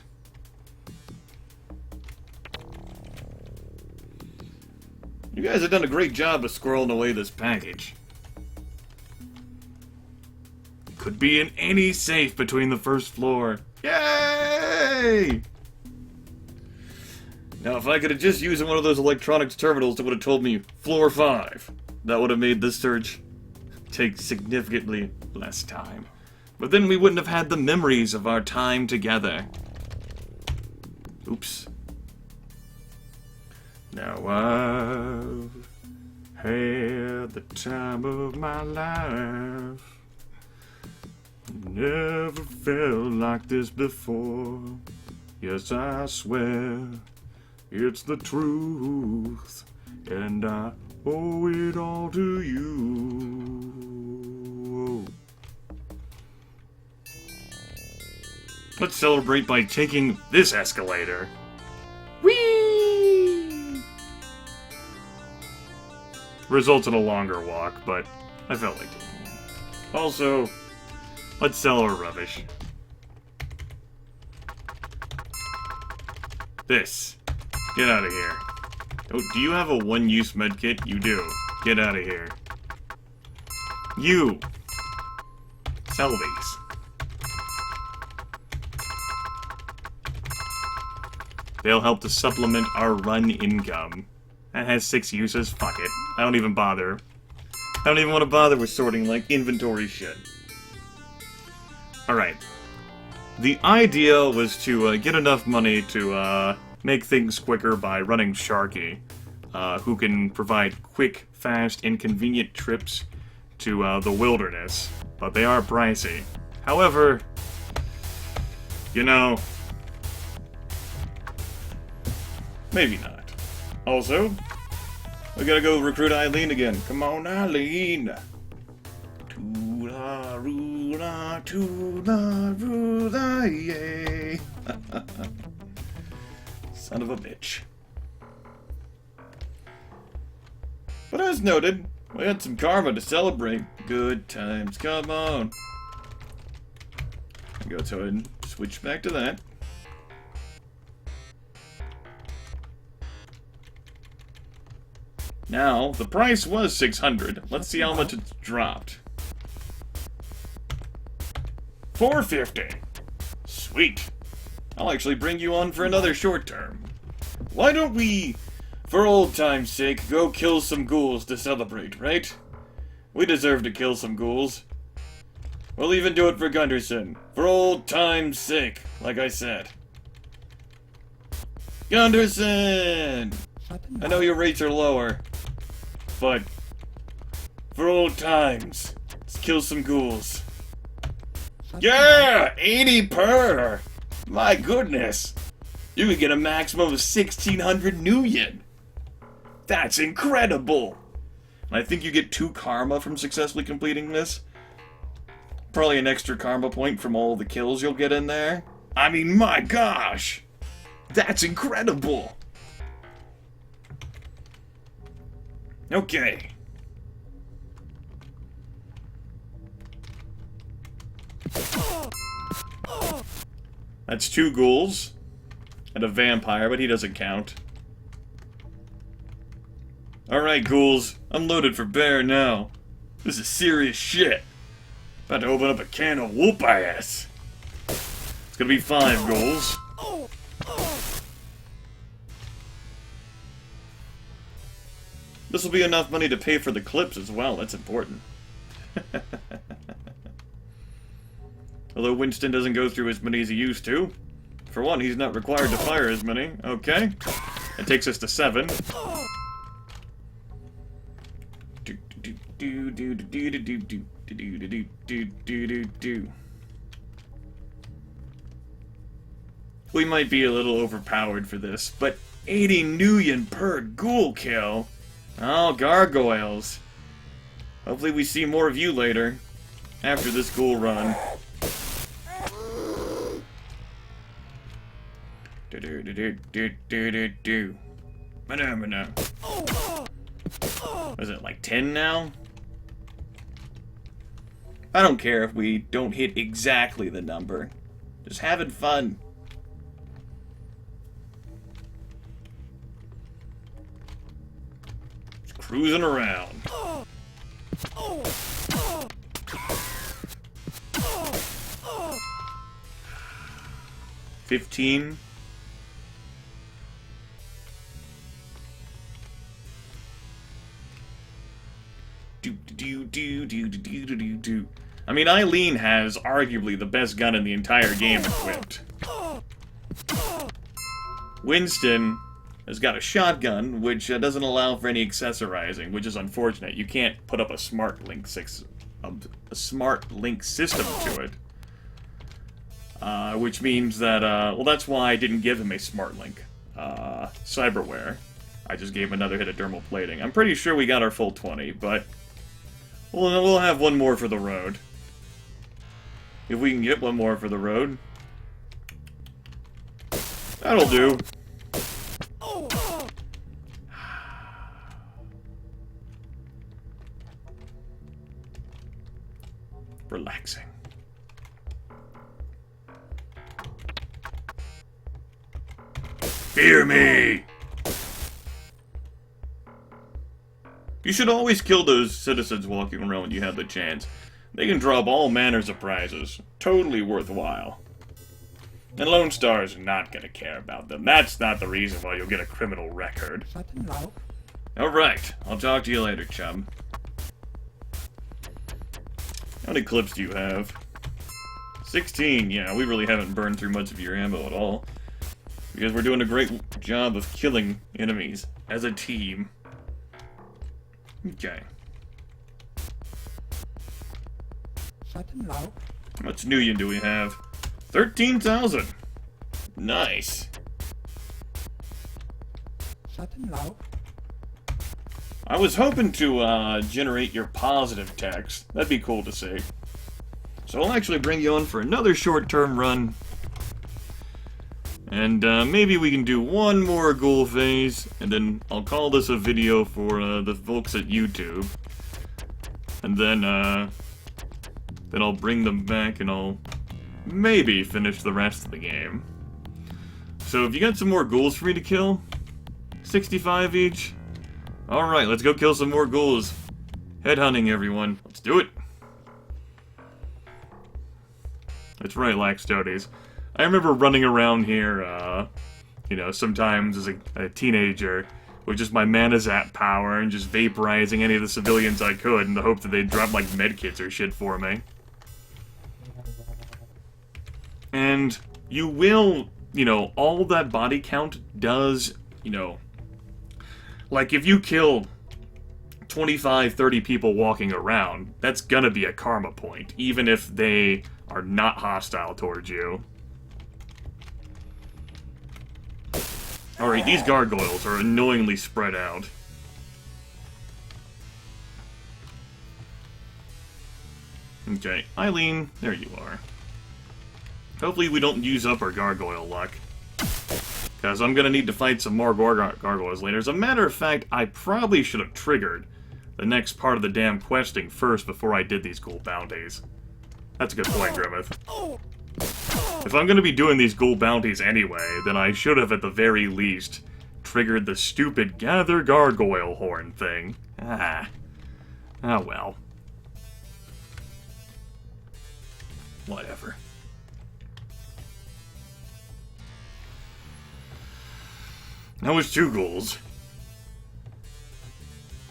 You guys have done a great job of squirreling away this package. It could be in any safe between the first floor. Yay! Now, if I could have just used one of those electronics terminals that would have told me floor 5, that would have made this search take significantly less time. But then we wouldn't have had the memories of our time together. Oops. Now I've had the time of my life. Never felt like this before. Yes, I swear it's the truth, and I owe it all to you. Let's celebrate by taking this escalator. Whee! Results in a longer walk, but I felt like taking it. Also, let's sell our rubbish. This. Get out of here. Oh, do you have a one-use medkit? You do. Get out of here. You. Sell these. They'll help to supplement our run income. That has 6 uses. Fuck it. I don't even bother. I don't even want to bother with sorting, like, inventory shit. Alright. The idea was to get enough money to make things quicker by running Sharky, who can provide quick, fast, and convenient trips to the wilderness, but they are pricey. However, you know, maybe not. Also, we gotta go recruit Eileen again. Come on, Eileen! Toola-roola, toola-roola, yay! Son of a bitch. But as noted, we had some karma to celebrate. Good times, come on. I'll go ahead and switch back to that. Now, the price was $600. Let's see how much it's dropped. $450. Sweet. I'll actually bring you on for another short term. Why don't we, for old time's sake, go kill some ghouls to celebrate, right? We deserve to kill some ghouls. We'll even do it for Gunderson. For old time's sake, like I said. Gunderson! I know your rates are lower, but for old times, let's kill some ghouls. Yeah! 80 per! My goodness! You could get a maximum of 1,600 new yen! That's incredible! And I think you get 2 karma from successfully completing this. Probably an extra karma point from all the kills you'll get in there. I mean, my gosh! That's incredible! Okay. That's 2 ghouls. And a vampire, but he doesn't count. Alright, ghouls. I'm loaded for bear now. This is serious shit. About to open up a can of whoop ass. It's gonna be 5 ghouls. This will be enough money to pay for the clips as well. That's important. Although Winston doesn't go through as many as he used to. For one, he's not required to fire as many. Okay. It takes us to 7. We might be a little overpowered for this, but 80 new yen per ghoul kill? Oh, gargoyles. Hopefully we see more of you later, after this ghoul run. Is it like 10 now? I don't care if we don't hit exactly the number. Just having fun. Just cruising around. 15. I mean, Eileen has arguably the best gun in the entire game equipped. Winston has got a shotgun, which doesn't allow for any accessorizing, which is unfortunate. You can't put up a smart link system to it. Which means that, well, that's why I didn't give him a smart link cyberware. I just gave him another hit of dermal plating. I'm pretty sure we got our full 20, but we'll have one more for the road. If we can get one more for the road. That'll do. Relaxing. Fear me! You should always kill those citizens walking around when you have the chance. They can drop all manners of prizes. Totally worthwhile. And Lone Star is not gonna care about them. That's not the reason why you'll get a criminal record. Alright, I'll talk to you later, chum. How many clips do you have? 16, yeah, we really haven't burned through much of your ammo at all. Because we're doing a great job of killing enemies as a team. Okay. How much Nuyen do we have? 13,000! Nice. I was hoping to generate your positive text. That'd be cool to see. So I'll actually bring you on for another short-term run. And maybe we can do one more ghoul phase, and then I'll call this a video for the folks at YouTube. And then I'll bring them back and I'll maybe finish the rest of the game. So if you got some more ghouls for me to kill, 65 each. Alright, let's go kill some more ghouls. Headhunting, everyone. Let's do it. That's right, Laxtotes. I remember running around here, you know, sometimes as a teenager, with just my mana zap power and just vaporizing any of the civilians I could in the hope that they'd drop, like, medkits or shit for me. And you will, you know, all that body count does, you know, like, if you kill 25, 30 people walking around, that's gonna be a karma point, even if they are not hostile towards you. Alright, these gargoyles are annoyingly spread out. Okay, Eileen, there you are. Hopefully we don't use up our gargoyle luck. Because I'm gonna need to fight some more gargoyles later. As a matter of fact, I probably should have triggered the next part of the damn questing first before I did these ghoul bounties. That's a good point, Grimith. If I'm gonna be doing these ghoul bounties anyway, then I should have at the very least triggered the stupid gather gargoyle horn thing. Ah well. Whatever. That was 2 ghouls.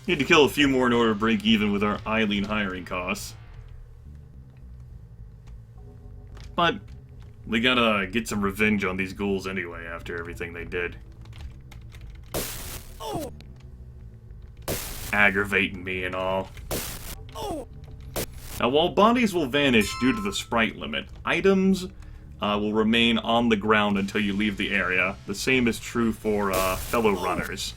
Need to kill a few more in order to break even with our Eileen hiring costs. But we gotta get some revenge on these ghouls anyway after everything they did. Aggravating me and all. Now, while bodies will vanish due to the sprite limit, items will remain on the ground until you leave the area. The same is true for fellow runners.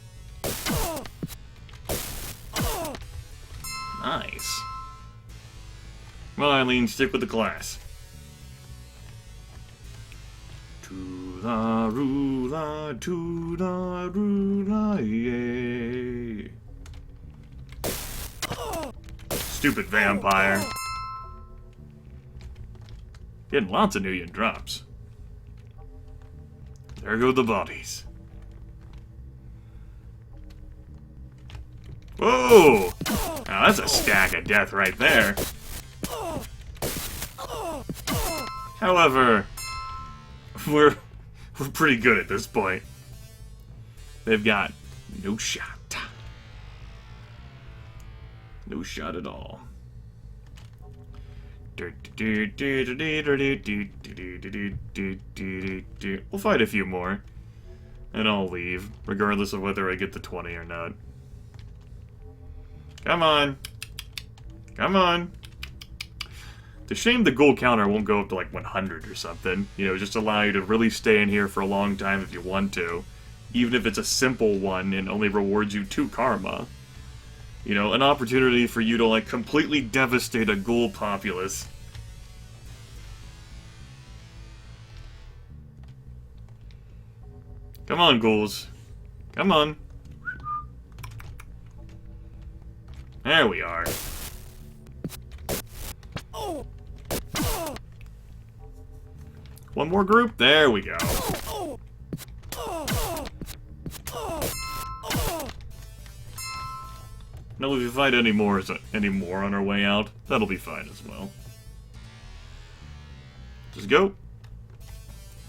Nice. Well, Eileen, stick with the class. To the ruler, yay. Stupid vampire. Getting lots of Nuyen drops. There go the bodies. Whoa! Now that's a stack of death right there. However, we're pretty good at this point. They've got no shot. No shot at all. We'll fight a few more. And I'll leave, regardless of whether I get the 20 or not. Come on. Come on. It's a shame the gold counter won't go up to like 100 or something. You know, just allow you to really stay in here for a long time if you want to. Even if it's a simple one and only rewards you 2 karma. You know, an opportunity for you to like completely devastate a ghoul populace. Come on, ghouls. Come on. There we are. One more group? There we go. Now if we fight any more on our way out, that'll be fine as well. Just go.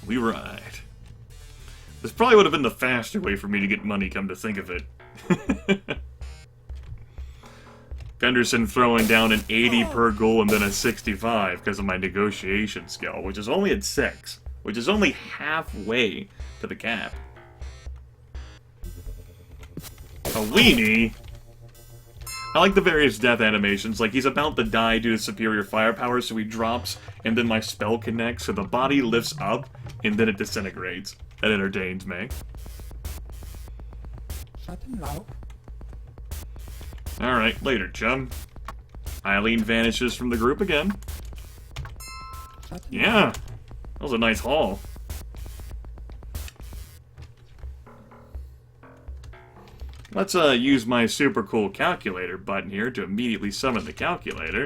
We ride. This probably would have been the faster way for me to get money, come to think of it. Gunderson throwing down an 80 per goal and then a 65 because of my negotiation skill, which is only at 6, which is only halfway to the cap. A weenie? I like the various death animations, like he's about to die due to superior firepower, so he drops, and then my spell connects, so the body lifts up, and then it disintegrates. That entertains me. Alright, later, chum. Eileen vanishes from the group again. Yeah, that was a nice haul. Let's use my super cool calculator button here to immediately summon the calculator.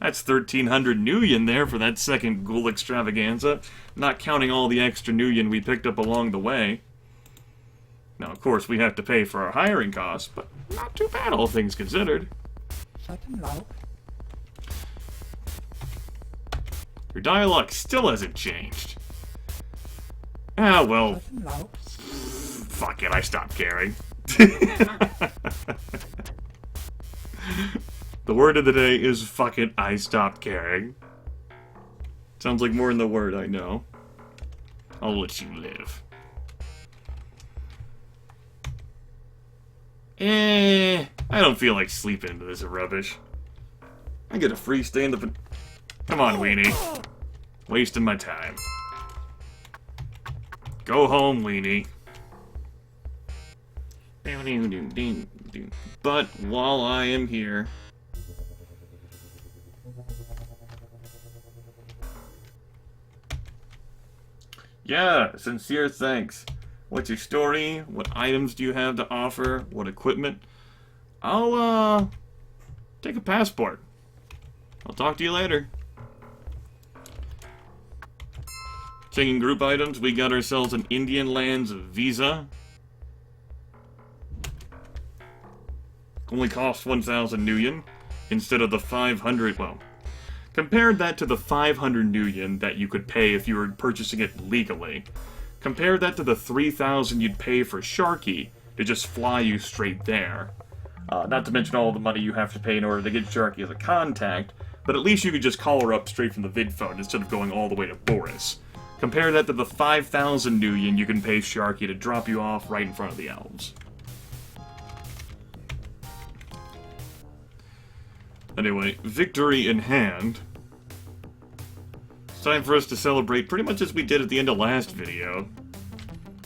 That's 1,300 Nuyen there for that second ghoul extravaganza, not counting all the extra Nuyen we picked up along the way. Now, of course, we have to pay for our hiring costs, but not too bad, all things considered. Your dialogue still hasn't changed. Ah, well. Fuck it, I stopped caring. The word of the day is fuck it, I stopped caring. Sounds like more than the word, I know. I'll let you live. I don't feel like sleeping into this rubbish. I get a free stay in the... Come on, weenie. Wasting my time. Go home, weenie. But while I am here... Yeah, sincere thanks. What's your story? What items do you have to offer? What equipment? I'll, take a passport. I'll talk to you later. Checking group items, we got ourselves an Indian Lands visa. Only cost 1,000 Nuyen instead of the 500, well, compared that to the 500 Nuyen that you could pay if you were purchasing it legally. Compare that to the 3,000 you'd pay for Sharky to just fly you straight there. Not to mention all the money you have to pay in order to get Sharky as a contact, but at least you could just call her up straight from the vid phone instead of going all the way to Boris. Compare that to the 5,000 Nuyen you can pay Sharky to drop you off right in front of the elves. Anyway, victory in hand. It's time for us to celebrate pretty much as we did at the end of last video.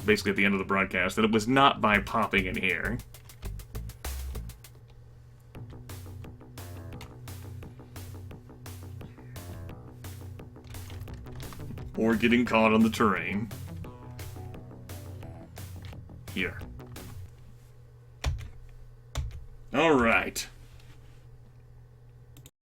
Basically at the end of the broadcast, that it was not by popping in here. or getting caught on the terrain. Here. Alright.